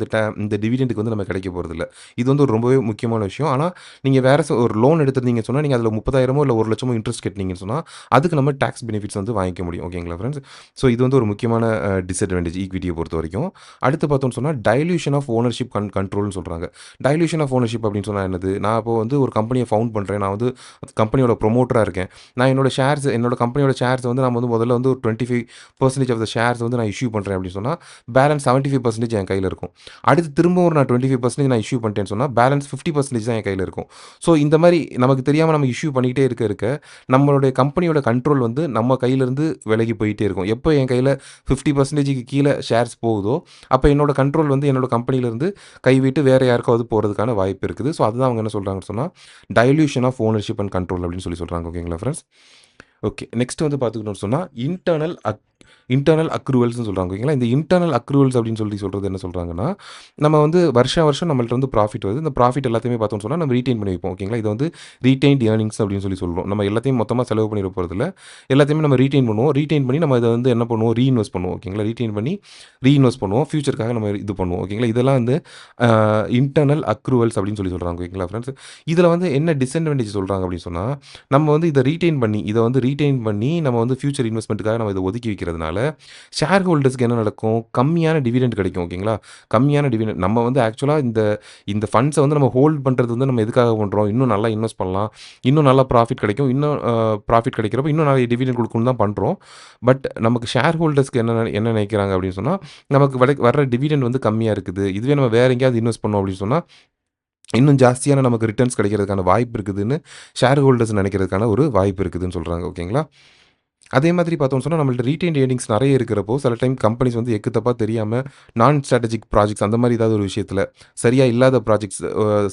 இந்த டிவிடெண்டுக்கு வந்து நமக்கு கிடைக்க போறதில்ல. இது வந்து ஒரு ரொம்பவே முக்கியமான விஷயம். ஆனா, நீங்க வேற ஒரு லோன் எடுத்திருந்தீங்கன்னு சொன்னா, நீங்க அதில 30,000மோ இல்ல 1,00,000மோ இன்ட்ரெஸ்ட் கட்டினீங்கன்னு சொன்னா, அதுக்கு நம்ம டாக்ஸ் பெனிஃபிட்ஸ் வந்து வாங்கிக்க முடியும். ஓகேங்களா ஃபிரெண்ட்ஸ்? ஸோ இது வந்து ஒரு முக்கியமான டிஸ்அட்வான்டேஜ் ஈக்விட்டிய பொறுத்தவரைக்கும். அடுத்து பார்த்தோம்னு சொன்னா, டைல்யூஷன் ஆஃப் ஓனர்ஷிப் கண்ட்ரோல்னு சொல்றாங்க. டைல்யூஷன் ஆஃப் ஓனர்ஷிப் அப்படின்னு சொன்னா என்னது? நான் இப்போ வந்து ஒரு கம்பெனிய ஃபவுண்ட் பண்றேன். நான் வந்து கம்பெனியோட ப்ரமோட்டரா இருக்கேன். நான் என்னோட கம்பெனியோட ஷேர்ஸ் வந்து நம்ம வந்து முதல்ல வந்து ஒரு 25% ஆஃப் த ஷேர்ஸ் வந்து நான் இஷ்யூ பண்றேன் அப்படின்னு சொன்னா, பேலன்ஸ் 75% என் கையில இருக்கும். அடுத்து திரும்பவும் ஒரு நான் 25% நான் இஷ்யூ பண்ணிட்டேன்னு சொன்னா, பேலன்ஸ் 50% தான் என் கையில இருக்கும். ஸோ இந்த மாரி நமக்கு தெரியாம நம்ம இஷ்யூ பண்ணிக்கிட்டே இருக்க, நம்மளுடைய கம்பெனியோட கண்ட்ரோல் வந்து நம்ம கையிலருந்து விலகி போயிட்டே இருக்கும். எப்போ என் கையில 50%க்கு கீழ ஷேர்ஸ் போகுதோ, அப்ப என்னோட கண்ட்ரோல் வந்து என்னோட கம்பெனியிலருந்து கைவிட்டு வேற யாருக்காவது போறதுக்கான வாய்ப்பு இருக்குது. ஸோ அதுதான் அவங்க என்ன சொல்றாங்கன்னு சொன்னா, dilution of ownership and control அப்படின்னு சொல்றாங்க. ஓகேங்களா ஃபிரெண்ட்ஸ்? ஓகே. நெக்ஸ்ட் வந்து பார்த்துக்கிட்டோம்னு சொன்னா, இன்டர்னல் அக்ரூவல்ஸ்ன்னு சொல்றாங்க. ஓகேங்களா? இந்த இன்டர்னல் அக்ரூவல்ஸ் அப்படின்னு சொல்றது என்ன சொல்றாங்கன்னா, நம்ம வந்து வருஷம் நம்மள்ட்ட வந்து ப்ராஃபிட் வருது. இந்த ப்ராஃபிட் எல்லாத்தையுமே பார்த்தோம்னு சொன்னா, நம்ம ரீட்டெயின் பண்ணி வைப்போம். ஓகேங்களா? இது வந்து ரீட்டெயின்ட் ஏர்னிங்ஸ் அப்படின்னு சொல்றோம். நம்ம எல்லாத்தையும் மொத்தமா செலவு பண்ணிற போறதில்ல. எல்லாத்தையுமே நம்ம ரீட்டெயின் பண்ணுவோம். ரீட்டெயின் பண்ணி நம்ம இத வந்து என்ன பண்ணுவோம்? ரீஇன்வெஸ்ட் பண்ணுவோம். ஓகேங்களா? ரீட்டெயின் பண்ணி ரீஇன்வெஸ்ட் பண்ணுவோம். ஃபியூச்சர்க்காக நம்ம இது பண்ணுவோம். ஓகேங்களா? இதெல்லாம் வந்து அ இன்டர்னல் அக்ரூவல்ஸ் அப்படின்னு சொல்றாங்க. ஓகேங்களா ஃபிரெண்ட்ஸ்? இதில வந்து என்ன டிஸ்அட்வான்டேஜ் சொல்றாங்க அப்படின்னு சொன்னா, நம்ம வந்து இத வந்து ரீட்டெயின் பண்ணி நம்ம வந்து ஃபியூச்சர் இன்வெஸ்ட்மென்ட்க்காக நம்ம இத ஒதுக்கி வைக்கிறதுனால, ஷேர் ஹோல்டர்ஸ்க்கு என்ன நடக்கும்? கம்மியான டிவிடெண்ட் கிடைக்கும். ஓகேங்களா? கம்மியான டிவிடெண்ட் நம்ம வந்து ஆக்சுவலா இந்த இந்த ஃபண்ட்ஸ வந்து நம்ம ஹோல்ட் பண்றது வந்து நம்ம எதுக்காக பண்றோம்? இன்னும் நல்லா இன்வெஸ்ட் பண்ணலாம். இன்னும் நல்லா ப்ராஃபிட் கிடைக்கும். இன்னும் ப்ராஃபிட் கிடைக்கிறப்ப இன்னும் நிறைய டிவிடெண்ட் குடுக்கணும்னு தான் பண்றோம். பட் நமக்கு ஷேர் ஹோல்டர்ஸ்க்கு என்ன நினைக்கிறாங்க அப்படின்னு சொன்னா, நமக்கு வர்ற டிவிடெண்ட் வந்து கம்மியா இருக்குது. இதுவே நம்ம வேற எங்கேயாவது இன்வெஸ்ட் பண்ணோம் அப்படின்னு சொன்னா, இன்னும் ஜாஸ்தியான நமக்கு ரிட்டர்ன்ஸ் கிடைக்கிறதுக்கான வாய்ப்பு இருக்குதுன்னு ஷேர் ஹோல்டர்ஸ் நினைக்கிறதுக்கான ஒரு வாய்ப்பு இருக்குதுன்னு சொல்றாங்க. ஓகேங்களா? அதே மாதிரி பார்த்தோம்னு சொன்னா, நம்மள்ட்ட ரீட்டெயின்ட் ஏர்னிங்ஸ் நெறைய இருக்கிறப்போ, சில டைம் கம்பெனிஸ் வந்து எக்கு தப்பா தெரியாம நான் ஸ்ட்ராட்டஜிக் ப்ராஜெக்ட்ஸ் அந்த மாரி ஏதாவது ஒரு விஷயத்தில, சரியா இல்லாத ப்ராஜெக்ட்ஸ்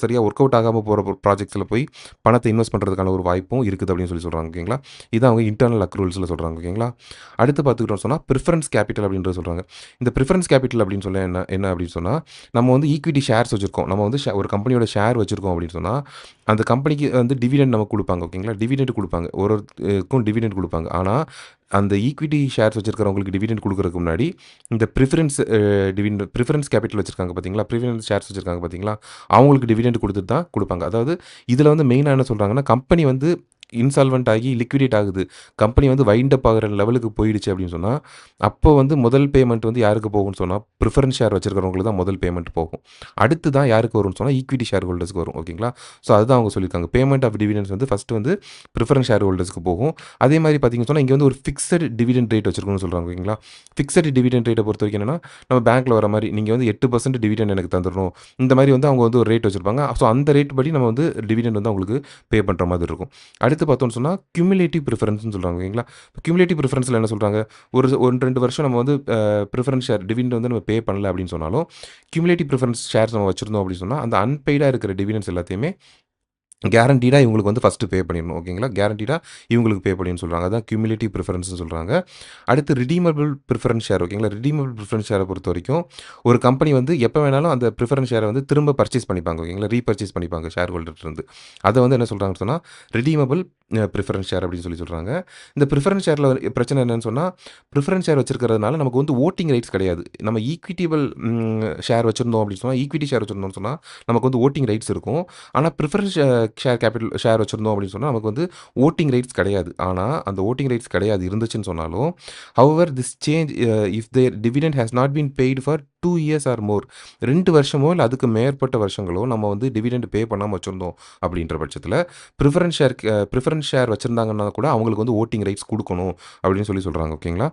சரியா ஒர்க் அவுட் ஆகாம போற ப்ராஜெக்ட்ஸ்ல போய் பணத்த இன்வெஸ்ட் பண்றதுக்கான ஒரு வாய்ப்பும் இருக்குது அப்படின்னு சொல்றாங்க. ஓகேங்களா? இதான் அவங்க இன்டர்னல் அக்ரூவல்ஸ்ல சொல்றாங்க. ஓகேங்களா? அடுத்து பார்த்துக்கிட்டோம்னு சொன்னா, பிரிஃபரன்ஸ் கேபிட்டல் அப்படின்றத சொல்றாங்க. இந்த பிரிஃபரன்ஸ் கேபிட்டல் அப்படின்னு சொன்னா என்ன என்ன அப்படின்னு சொன்னா, நம்ம வந்து ஈக்விட்டி ஷேர்ஸ் வச்சிருக்கோம். நம்ம வந்து ஒரு கம்பெனியோட ஷேர் வச்சிருக்கோம் அப்படின்னு சொன்னா, அந்த கம்பெனிக்கு வந்து டிவிடெண்ட் நமக்கு குடுப்பாங்க. ஓகேங்களா? டிவிடெண்ட் குடுப்பாங்க. ஒருத்தருக்கும் டிவிடெண்ட் குடுப்பாங்க. ஆனா, அந்த ஈக்விட்டி ஷேர்ஸ் வச்சிருக்கிறவங்களுக்கு டிவிடெண்ட் குடுக்குறதுக்கு முன்னாடி, இந்த பிரிஃபரன்ஸ் கேபிட்டல் வச்சிருக்காங்க பார்த்தீங்களா? பிரிஃபரன்ஸ் ஷேர்ஸ் வச்சிருக்காங்க பார்த்தீங்களா? அவங்களுக்கு டிவிடெண்ட் குடுத்துட்டு தான் குடுப்பாங்க. அதாவது இதில வந்து மெயினா என்ன சொல்றாங்கன்னா, கம்பெனி வந்து இன்சால்வென்ட் ஆகி லிக்விடேட் ஆகுது. கம்பெனி வந்து வைண்ட் அப் ஆகுற லெவலுக்கு போயிடுச்சு அப்படின்னு சொன்னா, அப்போ வந்து முதல் பேமெண்ட் வந்து யாருக்கு போகும்னு சொன்னா, பிரிஃபரன்ஸ் ஷேர் வச்சிருக்கிறவங்களுக்கு தான் முதல் பேமெண்ட் போகும். அடுத்து தான் யாருக்கு வரும்னு சொன்னா, ஈக்விட்டி ஷேர் ஹோல்டர்ஸ்க்கு வரும். ஓகேங்களா? ஸோ அதுதான் அவங்க சொல்லியிருக்காங்க. பேமெண்ட் ஆஃப் டிவிடெண்ட்ஸ் வந்து ஃபர்ஸ்ட் வந்து பிரிஃபரன்ஸ் ஷேர் ஹோல்டர்ஸ்க்கு போகும். அதே மாரி பார்த்தீங்கன்னு சொன்னா, இங்க வந்து ஒரு ஃபிக்ஸட் டிவிடெண்ட் ரேட் வச்சிருக்கணும்னு சொல்றாங்க. ஓகேங்களா? ஃபிக்ஸட் டிவிடெண்ட் ரேட்ட பொறுத்தவரைக்கும் என்னன்னா, நம்ம பேங்க்ல வர மாரி நீங்க வந்து 8% டிவிடெண்ட் எனக்கு தந்துரணும். இந்த மாரி வந்து அவங்க வந்து ஒரு ரேட் வச்சிருப்பாங்க. ஸோ அந்த ரேட் படி நம்ம வந்து டிவிடெண்ட் வந்து அவங்களுக்கு பே பண்ற மாதிரி இருக்கும். அடுத்து பார்த்தோம்னு சொன்னா, கியூமுலேட்டிவ் பிரிஃபரன்ஸ்ன்னு சொல்றாங்க. ஓகேங்களா? கியூமுலேட்டிவ் பிரிஃபரன்ஸ்ல என்ன சொல்றாங்க? ஒரு 2 வருஷம் நம்ம வந்து பிரிஃபரன்ஸ் ஷேர் டிவிடெண்ட் வந்து நம்ம பே பண்ணல அப்படின்னு சொன்னாலும், கியூமுலேட்டிவ் பிரிஃபரன்ஸ் ஷேர்ஸ் நம்ம வச்சிருந்தோம் அப்படின்னு சொன்னா, அந்த அன்பெய்டா இருக்கிற டிவிடெண்ட்ஸ் எல்லாத்தையுமே கேரன்டீடா இவங்களுக்கு வந்து ஃபர்ஸ்ட்டு பே பண்ணிடணும். ஓகேங்களா? கேரன்டீடா இவங்களுக்கு பே பண்ணின்னு சொல்றாங்க. அதான் கியூமுலேட்டிவ் பிரிஃபரன்ஸ்ன்னு சொல்றாங்க. அடுத்து ரிடீமபிள் பிரிஃபரன்ஸ் ஷேர். ஓகேங்களா? ரிடீமபிள் பிரிஃபரன்ஸ் ஷேர பொறுத்தவரைக்கும், ஒரு கம்பெனி வந்து எப்ப வேணாலும் அந்த பிரிஃபரன்ஸ் ஷேர வந்து திரும்ப பர்ச்சேஸ் பண்ணிப்பாங்க. ஓகேங்களா? ரீபர்ச்சேஸ் பண்ணிப்பாங்க ஷேர் ஹோல்டர்ட்டருந்து. அத வந்து என்ன சொல்றாங்கன்னு சொன்னா, ரிடீமபிள் பிரிஃபரன்ஸ் ஷேர் அப்படின்னு சொல்றாங்க. இந்த பிரிஃபரன்ஸ் ஷேர்ல பிரச்சனை என்னன்னு சொன்னா, பிரிஃபரன்ஸ் ஷேர் வச்சிருக்கிறதுனால நமக்கு வந்து வோட்டிங் ரைட்ஸ் கிடையாது. நம்ம ஈக்விட்டபிள் ஷேர் வச்சிருந்தோம் அப்படின்னு சொன்னா, ஈக்விட்டி ஷேர் வச்சிருந்தோம்னு சொன்னா, நமக்கு வந்து வோட்டிங் ரைட்ஸ் இருக்கும். ஆனா பிரிஃபரன்ஸ் ஷேர் வச்சிருந்தோம் அப்படின்னு சொன்னா, நமக்கு வந்து வோட்டிங் ரைட்ஸ் கிடையாது. ஆனா, அந்த வோட்டிங் ரைட்ஸ் கிடையாது இருந்துச்சுன்னு சொன்னாலும், however this change if there dividend has not been paid for 2 years or more 2 வருஷமோ இல்ல அதுக்கு மேற்பட்ட வருஷங்களோ நம்ம வந்து டிவிடெண்ட் பே பண்ணாம வச்சிருந்தோம் அப்படின்ற பட்சத்தில, பிரிஃபரன்ஸ் ஷேர் வச்சிருந்தாங்கன்னா கூட அவங்களுக்கு வந்து வோட்டிங் ரைட்ஸ் குடுக்கணும் அப்படின்னு சொல்றாங்க. ஓகேங்களா?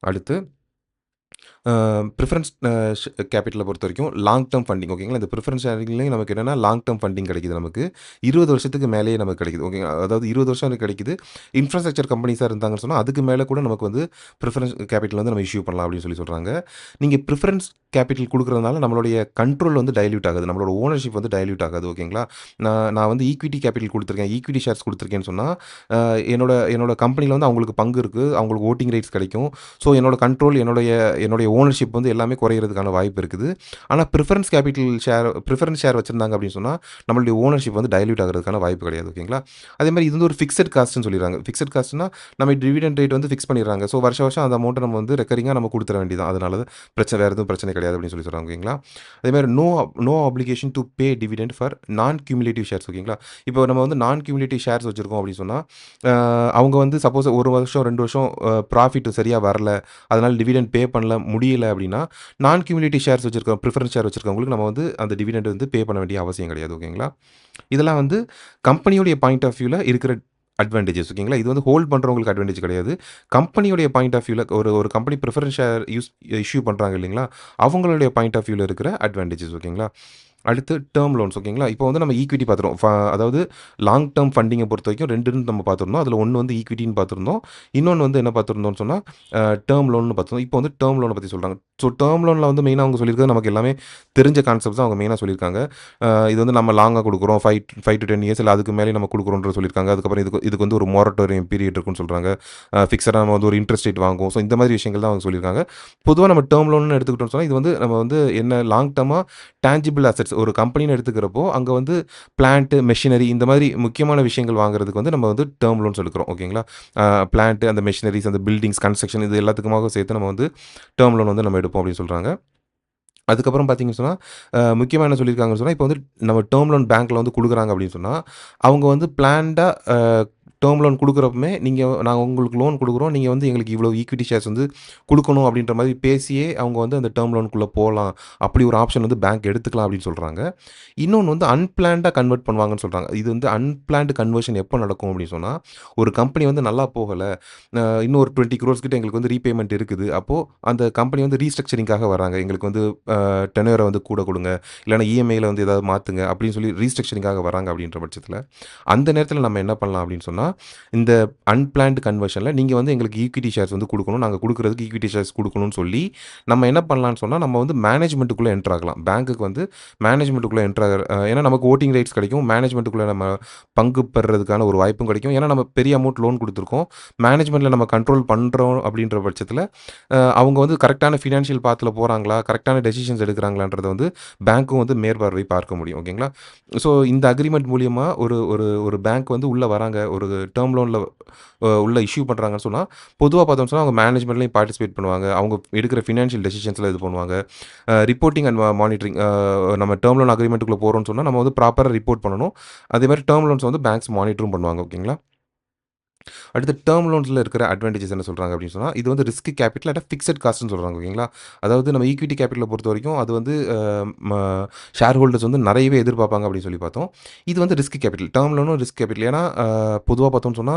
அடுத்து ப்ரிஃபரன்ஸ் கேபிட்டல பொறுத்தவரைக்கும் லாங் டெர்ம் ஃபண்டிங் ஓகேங்களா? இந்த ப்ரிஃபரன்ஸ் ஷேரிங்லயும் நமக்கு என்னன்னா, லாங் டெர்ம் ஃபண்டிங் கிடைக்குது நமக்கு. 20 வருஷத்துக்கு மேலேயே நமக்கு கிடைக்குது. ஓகேங்களா? அதாவது 20 வருஷம் எனக்கு கிடைக்குது. இன்ஃப்ராஸ்ட்ரக்சர் கம்பெனிஸா இருந்தாங்கன்னு சொன்னா, அதுக்கு மேல கூட நமக்கு வந்து ப்ரிஃபரன்ஸ் கேபிட்டல் வந்து நம்ம இஷ்யூ பண்ணலாம் அப்படின்னு சொல்றாங்க. நீங்க ப்ரிஃபரன்ஸ் கேபிட்டல் குடுக்குறதுனால நம்மளுடைய கண்ட்ரோல் வந்து டைல்யூட் ஆகுது. நம்மளோட ஓனர்ஷிப் வந்து டைல்யூட் ஆகாது. ஓகேங்களா? நான் வந்து ஈக்விட்டி கேபிட்டல் குடுத்துருக்கேன். ஈக்விட்டி ஷேர்ஸ் குடுத்துருக்கேன்னு சொன்னா, அ என்னோட என்னோட கம்பெனில வந்து அவங்களுக்கு பங்கு இருக்கு. அவங்களுக்கு வோட்டிங் ரைட்ஸ் கிடைக்கும். ஸோ என்னோட கண்ட்ரோல் என்னுடைய ஓனர்ஷிப் வந்து எல்லாமே குறையிறதுக்கான வாய்ப்பு இருக்குது. ஆனா ப்ரிஃபரன்ஸ் ஷேர் வச்சிருந்தாங்க அப்படின்னு சொன்னா, நம்மளுடைய ஓனர்ஷிப் வந்து டைல்யூட் ஆகுறதுக்கான வாய்ப்பு கிடையாது. ஓகேங்களா? அதேமாரி இது வந்து ஒரு ஃபிக்ஸட் காஸ்ட்ன்னு சொல்லிடுறாங்க. ஃபிக்ஸட் காஸ்ட்னா நம்ம டிவிடெண்ட் ரேட் வந்து ஃபிக்ஸ் பண்ணிடுறாங்க. ஸோ வருஷம் வருஷம் அந்த அமௌண்ட்ட நம்ம வந்து ரெக்கரிங்கா நம்ம குடுத்துற வேண்டியது தான். அதனால வேற எதுவும் பிரச்சனை கிடையாது அப்படின்னு சொல்லி சொல்றாங்க. ஓகேங்களா? அதேமாரி no application two pay dividend for நான் கியூமுலேட்டிவ் ஷேர்ஸ். ஓகேங்களா? இப்போ நம்ம வந்து நான் கியூமுலேட்டிவ் ஷேர்ஸ் வச்சிருக்கோம் அப்படின்னு சொன்னா, அவங்க வந்து சப்போஸ் 1 வருஷம் 2 வருஷம் ப்ராஃபிட் சரியா வரல. அதனால டிவிடெண்ட் பே பண்ணல முடியல அப்படின்னா, நான் கியூமுலேட்டிவ் ஷேர்ஸ் வச்சிருக்கோம் ப்ரிஃபரன்ஸ் ஷேர் வச்சிருக்கவங்களுக்கு நம்ம வந்து அந்த டிவிடெண்ட் வந்து பே பண்ண வேண்டிய அவசியம் கிடையாது. ஓகேங்களா? இதெல்லாம் வந்து கம்பெனியுடைய பாயிண்ட் ஆஃப் வியூல இருக்கிற அட்வான்டேஜஸ். ஓகேங்களா? இது வந்து ஹோல்ட் பண்றவங்களுக்கு அட்வான்டேஜ் கிடையாது. கம்பெனியுடைய பாயிண்ட் ஆஃப் வியூல ஒரு கம்பெனி பிரிஃபரன்ஸ் ஷேர் இஷ்யூ பண்றாங்க இல்லைங்களா? அவங்களுடைய பாயிண்ட் ஆஃப் வியூல இருக்கிற அட்வான்டேஜஸ். ஓகேங்களா? அடுத்து டெர்ம் லோன்ஸ். ஓகேங்களா? இப்போ வந்து நம்ம ஈக்விட்டி பார்த்துட்டோம். அதாவது லாங் டெர்ம் ஃபண்டிங்க பொறுத்தவரைக்கும் 2ன்னு நம்ம பார்த்துருந்தோம். அதில ஒண்ணு வந்து ஈக்விட்டின்னு பார்த்துருந்தோம். இன்னொன்னு வந்து என்ன பார்த்துருந்தோம்னு சொன்னா, டெர்ம் லோன்னு பார்த்துருந்தோம். இப்போ வந்து டெர்ம் லோன பத்தி சொல்றாங்க. ஸோ டெர்ம் லோன்ல வந்து மெயினா அவங்க சொல்லியிருக்கிறது நமக்கு எல்லாமே தெரிஞ்ச கான்செப்ட்ஸ் தான் அவங்க மெயினா சொல்லியிருக்காங்க. இது வந்து நம்ம லாங்கா குடுக்குறோம். 5 to 10 இயர்ஸ் இல்ல அதுக்கு மேலயே நம்ம குடுக்குறோம்ன்ற சொல்லியிருக்காங்க. அதுக்கப்புறம் இதுக்கு வந்து ஒரு மொரட்டோரியம் பீரியட் இருக்குன்னு சொல்றாங்க. ஃபிக்ஸடா நம்ம வந்து ஒரு இன்ட்ரெஸ்ட் ரேட் வாங்குவோம். ஸோ இந்த மாதிரி விஷயங்கள் தான் அவங்க சொல்லியிருக்காங்க. பொதுவா நம்ம டெர்ம் லோன்னு எடுத்துக்கிட்டோம்னு சொன்னா, இது வந்து நம்ம வந்து என்ன லாங் டெர்மா டான்ஜிபிள் அசெட்ஸ் ஒரு கம்பெனின்னு எடுத்துக்கிறப்போ, அங்க வந்து பிளான்ட், மெஷினரி இந்த மாதிரி முக்கியமான விஷயங்கள் வாங்குறதுக்கு வந்து நம்ம வந்து டெர்ம் லோன்ஸ் எடுக்கிறோம். ஓகேங்களா? பிளான்ட், அந்த மெஷினரிஸ், அந்த பில்டிங்ஸ், கன்ஸ்ட்ரக்ஷன் இது எல்லாத்துக்குமாக சேர்த்து நம்ம வந்து டெர்ம் லோன் வந்து நம்ம எடுப்போம் அப்படின்னு சொல்றாங்க. அதுக்கப்புறம் பார்த்தீங்கன்னு சொன்னா, முக்கியமா என்ன சொல்லியிருக்காங்கன்னு சொன்னா, இப்போ வந்து நம்ம டெர்ம் லோன் பேங்க்ல வந்து குடுக்குறாங்க அப்படின்னு சொன்னா, அவங்க வந்து பிளான்டா டெர்ம் லோன் குடுக்குறப்பமே, நாங்க உங்களுக்கு லோன் குடுக்குறோம். நீங்க வந்து எங்களுக்கு இவ்வளோ ஈக்விட்டி ஷேர்ஸ் வந்து குடுக்கணும் அப்படின்ற மாரி பேசியே அவங்க வந்து அந்த டெர்ம் லோனுக்குள்ள போலாம். அப்படி ஒரு ஆப்ஷன் வந்து பேங்க் எடுத்துக்கலாம் அப்படின்னு சொல்றாங்க. இன்னொன்னு வந்து அன்பிளான்டா கன்வெர்ட் பண்ணுவாங்கன்னு சொல்றாங்க. இது வந்து அன்பிளான்ட் கன்வர்ஷன் எப்போ நடக்கும் அப்படின்னு சொன்னா, ஒரு கம்பெனி வந்து நல்லா போகல. இன்னும் ஒரு 20 குரோர்ஸ் கிட்ட எங்களுக்கு வந்து ரீபேமெண்ட் இருக்குது. அப்போ அந்த கம்பெனி வந்து ரீஸ்ட்ரக்சரிங்காக வராங்க. எங்களுக்கு வந்து டென்யூர வந்து கூட குடுங்க. இல்லன்னா இஎம்ஐல வந்து ஏதாவது மாத்துங்க அப்படின்னு சொல்லி ரீஸ்ட்ரக்சரிங்காக வராங்க அப்படின்ற பட்சத்தில, அந்த நேரத்தில நம்ம என்ன பண்ணலாம் அப்படின்னு சொன்னா, இந்த அன்பிளான்ட் கன்வர்ஷன்ல நீங்க வந்து எங்களுக்கு ஈக்விட்டி ஷேர்ஸ் வந்து குடுக்கணும். நாங்க குடுக்குறதுக்கு ஈக்விட்டி ஷேர்ஸ் குடுக்கணும்னு சொல்லி, நம்ம என்ன பண்ணலாம்னு சொன்னா, நம்ம வந்து மேனேஜ்மென்ட்க்குள்ள என்டர் ஆகலாம். பேங்க்குக்கு வந்து மேனேஜ்மென்ட்க்குள்ள என்டர் ஆகுற ஏன்னா நமக்கு வோட்டிங் ரைட்ஸ் கிடைக்கும். மேனேஜ்மென்ட்க்குள்ள நம்ம பங்கு பெறுறதுக்கான ஒரு வாய்ப்பும் கிடைக்கும். ஏன்னா நம்ம பெரிய அமௌண்ட் லோன் குடுத்துருக்கோம். மேனேஜ்மென்ட்ல நம்ம கண்ட்ரோல் பண்றோம் அப்படின்ற பட்சத்தில, அவங்க வந்து கரெக்ட்டான ஃபினான்ஷியல் பாத்ல போறாங்களா? கரெக்ட்டான டெசிஷன்ஸ் எடுக்குறாங்களான்றத வந்து பேங்க்கும் வந்து மேற்பார்வை பார்க்க முடியும். ஓகேங்களா? ஸோ இந்த அக்ரீமெண்ட் மூலியமா ஒரு ஒரு ஒரு பேங்க் வந்து உள்ள வராங்க. ஒரு டெர்ம் லோன்ல உள்ள இஷ்யூ பண்றாங்கன்னு சொன்னா, பொதுவா பார்த்தோம்னு சொன்னா அவங்க மேனேஜ்மென்ட்லயும் பார்ட்டிசிபேட் பண்ணுவாங்க. அவங்க எடுக்கிற ஃபினான்ஷியல் டெசிஷன்ஸ்ல இது பண்ணுவாங்க. ரிப்போர்ட்டிங் அண்ட் மானிட்டரிங் நம்ம டெர்ம் லோன் அக்ரீமென்ட்க்குள்ள போறோம்னு சொன்னா, நம்ம வந்து ப்ராப்பரா ரிப்போர்ட் பண்ணணும். அதே மாரி டெர்ம் லோன்ஸ் வந்து பேங்க்ஸ் மானிட்டரும் பண்ணுவாங்க. ஓகேங்களா? அடுத்து டெர்ம் லோன்ஸ்ல இருக்கிற அட்வான்டேஜஸ் என்ன சொல்றாங்க அப்படின்னு சொன்னா, இது வந்து ரிஸ்க் கேபிட்டல் அட் ஃபிக்ஸட் காஸ்ட்ன்னு சொல்றாங்க. ஓகேங்களா? அதாவது நம்ம ஈக்விட்டி கேபிட்டல பொறுத்தவரைக்கும் அது வந்து ம ஷேர் ஹோல்டர்ஸ் வந்து நிறையவே எதிர்பார்ப்பாங்க அப்படின்னு சொல்லி பார்த்தோம். இது வந்து ரிஸ்க் கேபிட்டல். டெர்ம் லோனும் ரிஸ்க் கேபிட்டல். ஏன்னா பொதுவா பார்த்தோம்னு சொன்னா,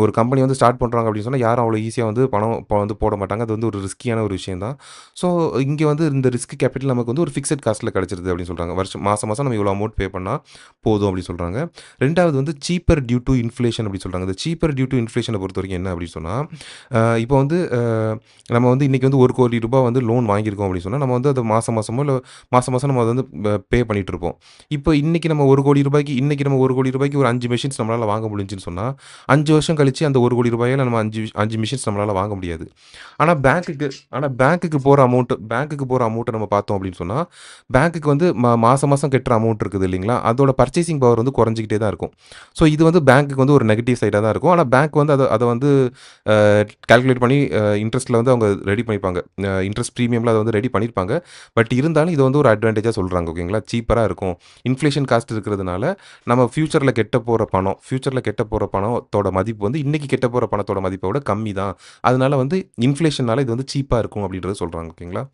ஒரு கம்பெனி வந்து ஸ்டார்ட் பண்றாங்க அப்படின்னு சொன்னா, யாரும் அவ்வளோ ஈஸியா வந்து பணம் வந்து போட மாட்டாங்க. அது வந்து ஒரு ரிஸ்கியான ஒரு விஷயம் தான். ஸோ இங்க வந்து இந்த ரிஸ்க் கேபிட்டல் நமக்கு வந்து ஒரு ஃபிக்ஸட் காஸ்ட்ல கிடைச்சிருது அப்படின்னு சொல்றாங்க. மாசம் மாசம் நம்ம இவ்வளோ அமௌண்ட் பே பண்ணா போதும் அப்படின்னு சொல்றாங்க. 2வது வந்து சீப்பர் டியூ டூ இன்ஃப்ளேஷன் அப்படி சொல்றாங்க. இந்த சீப்பர் டியூ டூ இன்ஃப்ளேஷன பொறுத்தவரைக்கும் என்ன அப்படின்னு சொன்னா, இப்போ வந்து நம்ம வந்து இன்னைக்கு வந்து ரூ. 1,00,00,000 வந்து லோன் வாங்கியிருக்கோம் அப்படின்னு சொன்னா, நம்ம வந்து அத மாசம் மாசமோ இல்ல மாசம் மாசம் நம்ம அத வந்து பே பண்ணிட்டு இருப்போம். இப்போ இன்னைக்கு நம்ம ரூ. 1,00,00,000க்கு ஒரு 5 மெஷின்ஸ் நம்மளால வாங்க முடிஞ்சுன்னு சொன்னா, 5 வருஷம் கழிச்சு அந்த ரூ. 1,00,00,000ல நம்ம 5 மெஷின்ஸ் நம்மளால வாங்க முடியாது. ஆனா பேங்க்குக்கு போற அமௌண்ட்ட நம்ம பார்த்தோம் அப்படின்னு சொன்னா, பேங்க்குக்கு வந்து மாசம் மாசம் கட்டுற அமௌண்ட் இருக்குது இல்லைங்களா? அதோட பர்ச்சேசிங் பவர் வந்து குறைஞ்சுக்கிட்டே தான் இருக்கும். ஸோ இது வந்து பேங்க்குக்கு வந்து ஒரு நெகட்டிவ் சைடா தான் இருக்கும். ஆனா பேங்க் வந்து அத வந்து கால்குலேட் பண்ணி இன்ட்ரெஸ்ட்ல வந்து அவங்க ரெடி பண்ணிப்பாங்க. இன்ட்ரெஸ்ட் பிரீமியம்ல அத வந்து ரெடி பண்ணியிருப்பாங்க. பட் இருந்தாலும் இது வந்து ஒரு அட்வான்டேஜா சொல்றாங்க. ஓகேங்களா? சீப்பரா இருக்கும். இன்ஃப்ளேஷன் காஸ்ட் இருக்கிறதுனால, நம்ம ஃபியூச்சர்ல கெட்ட போற பணத்தோட மதிப்பு வந்து இன்னைக்கு கெட்ட போற பணத்தோட மதிப்ப விட கம்மி தான். அதனால வந்து இன்ஃப்ளேஷன்னால இது வந்து சீப்பா இருக்கும் அப்படின்றத சொல்றாங்க. ஓகேங்களா?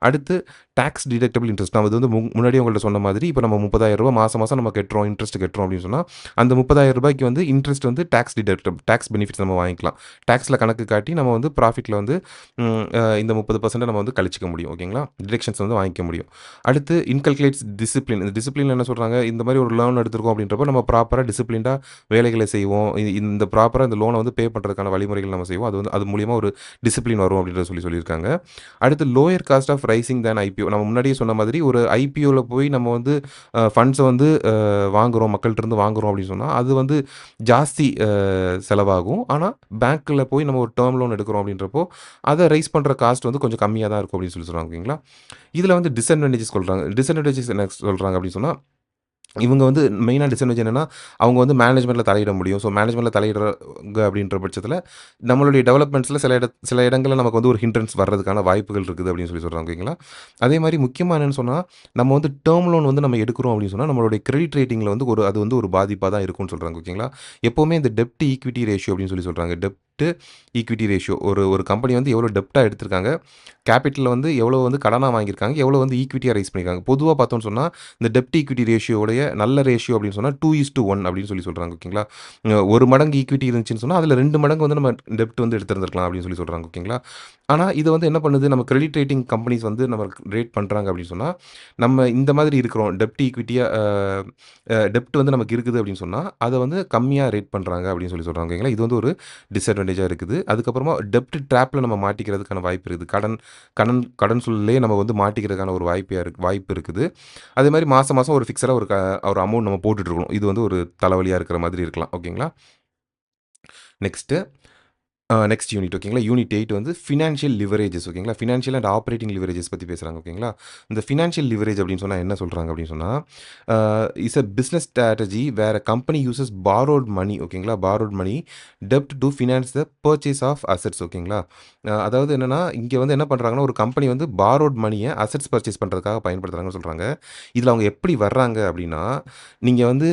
அடுத்து டாக்ஸ் டிடக்டபிள் இன்ட்ரெஸ்ட். நான் அது வந்து முன்னாடியே உங்கள்ட்ட சொன்ன மாதிரி, இப்போ நம்ம ரூ. 30,000 மாசம் மாசம் நம்ம கட்டுறோம், இன்ட்ரெஸ்ட் கட்டுறோம் அப்படின்னு சொன்னா, அந்த ரூ. 30,000க்கு வந்து இன்ட்ரெஸ்ட் வந்து டாக்ஸ் பெனிஃபிட்ஸ் நம்ம வாங்கிக்கலாம். டாக்ஸ்ல கணக்கு காட்டி நம்ம வந்து ப்ராஃபிட்ல வந்து இந்த 30% நம்ம வந்து கழிச்சுக்க முடியும். ஓகேங்களா? டிடக்ஷன்ஸ் வந்து வாங்கிக்க முடியும். அடுத்து இன்கல்குலேட்ஸ் டிசிப்ளின். இந்த டிசிப்ளின் என்ன சொல்றாங்க, இந்த மாதிரி ஒரு லோன் எடுத்திருக்கோம் அப்படின்றப்போ நம்ம ப்ராப்பரா டிசிப்ளின்டா வேலைகளை செய்வோம். இந்த ப்ராப்பரா இந்த லோனை வந்து பே பண்றதுக்கான வழிமுறைகள் நம்ம செய்வோம். அது மூலியமா ஒரு டிசிப்ளின் வரும் அப்படின்றத சொல்லியிருக்காங்க. அடுத்து lower cost of rising than IPO. நம்ம முன்னாடியே சொன்ன மாதிரி ஒரு ஐபிஓல போய் நம்ம வந்து ஃபண்ட்ஸ வந்து வாங்குறோம், மக்கள்ட்ட இருந்து வாங்குறோம் அப்படின்னு சொன்னா, அது வந்து ஜாஸ்தி செலவாகும். ஆனா, பேங்க்ல போய் நம்ம ஒரு டெர்ம் லோன் எடுக்கிறோம் அப்படின்றப்போ, அத ரைஸ் பண்ற காஸ்ட் வந்து கொஞ்சம் கம்மியா தான் இருக்கும் அப்படின்னு சொல்லி சொல்றாங்க. ஓகேங்களா? இதுல வந்து டிஸ்அட்வான்டேஜஸ் சொல்றாங்க. டிஸ்அட்வான்டேஜஸ் என்ன சொல்றாங்க அப்படின்னு சொன்னா, இவங்க வந்து மெயினா டிஸ்அட்வான்டேஜ் என்னன்னா, அவங்க வந்து மேனேஜ்மென்ட்ல தலையிட முடியும். ஸோ மேனேஜ்மென்ட்ல தலையிடுறாங்க அப்படின்ற பட்சத்தில, நம்மளுடைய டெவலப்மெண்ட்ஸ்ல சில இடங்கள்ல நமக்கு வந்து ஒரு ஹிண்ட்ரன்ஸ் வர்றதுக்கான வாய்ப்புகள் இருக்குது அப்படின்னு சொல்லி சொல்றாங்க. ஓகேங்களா? அதே மாரி முக்கியமா என்னன்னு சொன்னா, நம்ம வந்து டெர்ம் லோன் வந்து நம்ம எடுக்கிறோம் அப்படின்னு சொன்னா, நம்மளுடைய கிரெடிட் ரேட்டிங்ல வந்து அது வந்து ஒரு பாதிப்பா தான் இருக்கும்னு சொல்றாங்க. ஓகேங்களா? எப்பவுமே இந்த டெப்ட் ஈக்விட்டி ரேஷியோ அப்படின்னு சொல்லி சொல்றாங்க. டெப்ட் ஈக்விட்டி ரேஷியோ ஒரு கம்பெனி வந்து எவ்வளோ டெப்ட்டா எடுத்திருக்காங்க, கேப்பிட்டல்ல வந்து எவ்வளோ வந்து கடனா வாங்கியிருக்காங்க, எவ்வளோ வந்து ஈக்விட்டியா ரைஸ் பண்ணியிருக்காங்க. பொதுவா பார்த்தோம்னு சொன்னா, இந்த டெப்ட் ஈக்விட்டி ரேஷியோடைய நல்ல ரேஷியோ அப்படின்னு சொன்னா 2:1 அப்படின்னு சொல்லி சொல்றாங்க. ஓகேங்களா? 1 மடங்கு ஈக்விட்டி இருந்துச்சுன்னு சொன்னா, அதில 2 மடங்கு வந்து நம்ம டெப்ட் வந்து எடுத்திருந்திருக்கலாம் அப்படின்னு சொல்லி சொல்றாங்க. ஓகேங்களா? ஆனா, இது வந்து என்ன பண்ணுது, நம்ம கிரெடிட் ரேட்டிங் கம்பெனிஸ் வந்து நமக்கு ரேட் பண்றாங்க அப்படின்னு சொன்னா, நம்ம இந்த மாதிரி இருக்கிறோம். டெப்ட் ஈக்விட்டியா டெப்ட் வந்து நமக்கு இருக்குது அப்படின்னு சொன்னா, அத வந்து கம்மியா ரேட் பண்றாங்க அப்படின்னு சொல்லி சொல்றாங்க. ஓகேங்களா? இது வந்து ஒரு டிஸ்அட்வான்டேஜா இருக்குது. அதுக்கப்புறமா டெப்ட் ட்ராப்ல நம்ம மாட்டிக்கிறதுக்கான வாய்ப்பு இருக்குது. கடன் கடன் கடன் சூழல்லயே நம்ம வந்து மாட்டிக்கிறதுக்கான ஒரு வாய்ப்பு இருக்குது. அதே மாரி மாசம் மாசம் ஒரு ஃபிக்ஸடா ஒரு அமௌண்ட் நம்ம போட்டுட்டு இருக்கணும். இது வந்து ஒரு தலைவலியா இருக்கிற மாதிரி இருக்கலாம். ஓகேங்களா? நெக்ஸ்ட்டு நெக்ஸ்ட் யூனிட் ஓகேங்களா. யூனிட் 8 வந்து ஃபினான்ஷியல் லிவரேஜஸ் ஓகேங்களா. ஃபினான்ஷியல் அண்ட் ஆப்பரேட்டிங் லிவரேஜஸ் பத்தி பேசுறாங்க. ஓகேங்களா. இந்த ஃபினான்ஷியல் லிவரேஜ் அப்படின்னு சொன்னா என்ன சொல்றாங்க அப்படின்னு சொன்னா, is a business strategy where a company uses borrowed money ஓகேங்களா. பாரோட் மனி டெப்ட் to finance the purchase of assets ஓகேங்களா. அதாவது என்னன்னா, இங்க வந்து என்ன பண்றாங்கன்னா, ஒரு கம்பெனி வந்து பாரோட் மணிய அசெட்ஸ் பர்ச்சேஸ் பண்றதுக்காக பயன்படுத்துறாங்கன்னு சொல்றாங்க. இதுல அவங்க எப்படி வர்றாங்க அப்படின்னா, நீங்க வந்து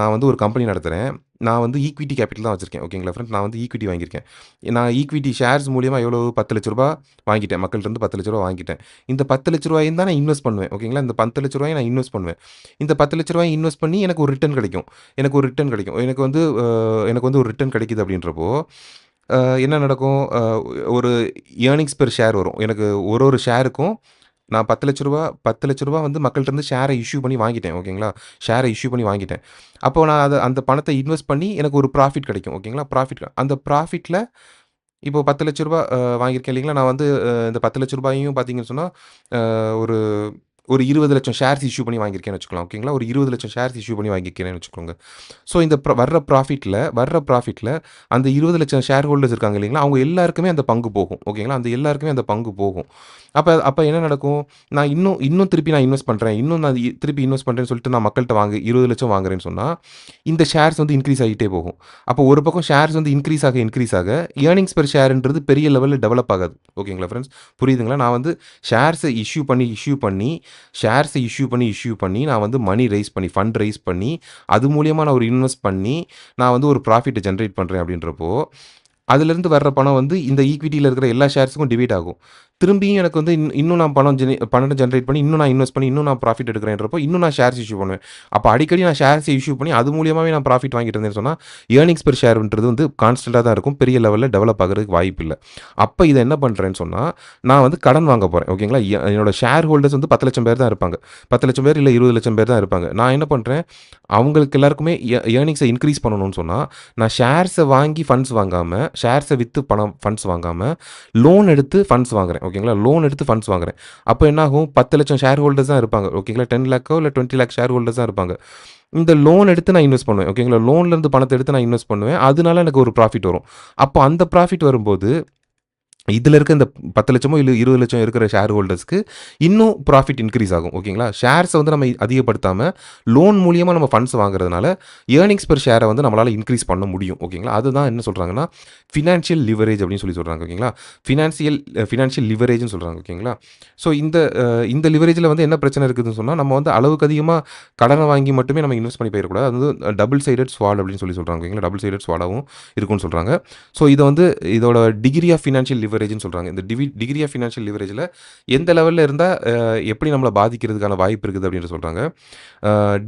நான் வந்து ஒரு கம்பெனி நடத்துறேன். நான் வந்து ஈக்விட்டி கேப்பிட்டல் தான் வச்சிருக்கேன். ஓகேங்களா ஃப்ரெண்ட்ஸ். நான் வந்து ஈக்விட்டி வாங்கியிருக்கேன். நான் ஈக்விட்டி ஷேர்ஸ் மூலியமா எவ்வளோ ரூ. 10,00,000 வாங்கிட்டேன். மக்கள்ட்டருந்து ரூ. 10,00,000 வாங்கிட்டேன். இந்த ரூ. 10,00,000 தான் நான் இன்வெஸ்ட் பண்ணுவேன். ஓகேங்களா. இந்த ரூ. 10,00,000 நான் இன்வெஸ்ட் பண்ணுவேன். இந்த ரூ. 10,00,000 இன்வெஸ்ட் பண்ணி எனக்கு ஒரு ரிட்டர்ன் கிடைக்கும். எனக்கு வந்து ஒரு ரிட்டர்ன் கிடைக்குது அப்படின்றப்போ, என்ன நடக்கும்? ஒரு ஏர்னிங்ஸ் பெர் ஷேர் வரும். எனக்கு ஒரு ஷேருக்கும் நான் ரூ. 10,00,000 ரூ. 10,00,000 வந்து மக்கள்ட்டருந்து ஷேர இஷ்யூ பண்ணி வாங்கிட்டேன். ஓகேங்களா. ஷேர இஷ்யூ பண்ணி வாங்கிட்டேன். அப்போ நான் அந்த பணத்த இன்வெஸ்ட் பண்ணி எனக்கு ஒரு ப்ராஃபிட் கிடைக்கும். ஓகேங்களா. அந்த ப்ராஃபிட்ல இப்போ ரூ. 10,00,000 வாங்கியிருக்கேன் இல்லைங்களா? நான் வந்து இந்த ரூ. 10,00,000யும் பார்த்தீங்கன்னு சொன்னா, அ ஒரு ஒரு 20,00,000 ஷேர்ஸ் இஷ்யூ பண்ணி வாங்கியிருக்கேன்னு வச்சுக்கலாம். ஓகேங்களா. ஒரு 20,00,000 ஷேர்ஸ் இஷ்யூ பண்ணி வாங்கியிருக்கிறேன்னு வச்சுக்கோங்க. ஸோ இந்த வர்ற ப்ராஃபிட்ல அந்த 20,00,000 ஷேர் ஹோல்டர்ஸ் இருக்காங்க இல்லைங்களா? அவங்க எல்லாருக்குமே அந்த பங்கு போகும். ஓகேங்களா. அந்த எல்லாருக்குமே அந்த பங்கு போகும். அப்ப அப்ப என்ன நடக்கும்? நான் இன்னும் திருப்பி நான் இன்வெஸ்ட் பண்றேன். இன்னும் நான் திருப்பி இன்வெஸ்ட் பண்றேன்னு சொல்லிட்டு நான் மக்கள்ட்ட 20,00,000 வாங்குறேன்னு சொன்னா, இந்த ஷேர்ஸ் வந்து இன்கிரீஸ் ஆகிட்டே போகும். அப்போ ஒரு பக்கம் ஷேர்ஸ் வந்து இன்கிரீஸ் ஆக ஏர்னிங்ஸ் பெர் ஷேர்ன்றது பெரிய லெவல்ல டெவலப் ஆகாது. ஓகேங்களா ஃபிரெண்ட்ஸ். புரியுதுங்களா? நான் வந்து ஷேர்ஸ இஷ்யூ பண்ணி நான் வந்து மணி ரைஸ் பண்ணி, ஃபண்ட் ரைஸ் பண்ணி, அது மூலியமா நான் ஒரு இன்வெஸ்ட் பண்ணி, நான் வந்து ஒரு ப்ராஃபிட்ட ஜெனரேட் பண்றேன் அப்படின்றப்போ, அதிலிருந்து வர்ற பணம் வந்து இந்த ஈக்விட்டில இருக்கிற எல்லா ஷேர்ஸுக்கும் டிவைட் ஆகும். திரும்பியும் எனக்கு வந்து இன்னும் நான் பணத்த ஜெனரேட் பண்ணி, இன்னும் நான் இன்வெஸ்ட் பண்ணி, இன்னும் நான் ப்ராஃபிட் எடுக்கிறேன்றப்போ, இன்னும் நான் ஷேர்ஸ் இஷ்யூ பண்ணுவேன். அப்ப அடிக்கடி நான் ஷேர்ஸ் இஷ்யூ பண்ணி, அது மூலியமாவே நான் ப்ராஃபிட் வாங்கிட்டு இருந்தேன்னு சொன்னா, ஏர்னிங்ஸ் பெர் ஷேர்ன்றது வந்து கான்ஸ்டன்ட்டா தான் இருக்கும். பெரிய லெவல்ல டெவலப் ஆகுறதுக்கு வாய்ப்பு இல்ல. அப்ப இத என்ன பண்றேன்னு சொன்னா, நான் வந்து கடன் வாங்க போறேன். ஓகேங்களா. என்னோட ஷேர் ஹோல்டர்ஸ் வந்து 10,00,000 பேர் தான் இருப்பாங்க. 10,00,000 பேர் இல்ல 20,00,000 பேர் தான் இருப்பாங்க. நான் என்ன பண்றேன், அவங்களுக்கு எல்லாருக்குமே ஏர்னிங்ஸ இன்கிரீஸ் பண்ணணும்னு சொன்னா, நான் ஷேர்ஸ வாங்கி ஃபண்ட்ஸ் வாங்காம, ஷேர்ஸ வித்து ஃபண்ட்ஸ் வாங்காம, லோன் எடுத்து ஃபண்ட்ஸ் வாங்குறேன். ஓகேங்களா. லோன் எடுத்து ஃபண்ட்ஸ் வாங்குறேன். அப்ப என்ன ஆகும்? 10,00,000 ஷேர் ஹோல்டர்ஸ் தான் இருப்பாங்க. ஓகேங்களா. 10,00,000 இல்ல 20,00,000 ஷேர் ஹோல்டர்ஸ் தான் இருப்பாங்க. இந்த லோன் எடுத்து நான் இன்வெஸ்ட் பண்ணுவேன். ஓகேங்களா. லோன்ல இருந்து பணத்த எடுத்து நான் இன்வெஸ்ட் பண்ணுவேன். அதனால எனக்கு ஒரு ப்ராஃபிட் வரும். அப்போ அந்த ப்ராஃபிட் வரும்போது இதுல இருக்க இந்த 10,00,000 இல்ல 20,00,000 இருக்கிற ஷேர் ஹோல்டர்ஸ்க்கு இன்னும் ப்ராஃபிட் இன்கிரீஸ் ஆகும். ஓகேங்களா. ஷேர்ஸ வந்து நம்ம அதிகப்படுத்தாம, லோன் மூலியமா நம்ம ஃபண்ட்ஸ் வாங்குறதுனால, ஏர்னிங்ஸ் பெர் ஷேர வந்து நம்மளால இன்கிரீஸ் பண்ண முடியும். ஓகேங்களா. அதுதான் என்ன சொல்றாங்கன்னா, ஃபினான்ஷியல் லிவரேஜ் அப்படின்னு சொல்றாங்க. ஓகேங்களா. ஃபினான்ஷியல் லிவரேஜ்ன்னு சொல்றாங்க. ஓகேங்களா. ஸோ இந்த லிவரேஜ்ல வந்து என்ன பிரச்சனை இருக்குதுன்னு சொன்னா, நம்ம வந்து அளவுக்கு அதிகமா கடன வாங்கி மட்டுமே நம்ம இன்வெஸ்ட் பண்ணி போயிறக்கூடாது. அது வந்து டபுள் சைடட் ஸ்வாட் அப்படின்னு சொல்றாங்க. ஓகேங்களா. டபுள் சைடட் ஸ்வாடாவும் இருக்கும்னு சொல்றாங்க. ஸோ இதோட டிகிரி ஆஃப் ஃபினான்ஷியல் லிவரேஜ்ன்னு சொல்றாங்க. இந்த டிகிரி ஆஃப் ஃபினான்ஷியல் லிவரேஜ்ல எந்த லெவல்ல இருந்தா எப்படி நம்மள பாதிக்கிறதுக்கான வாய்ப்பு இருக்குது அப்படின்னு சொல்றாங்க.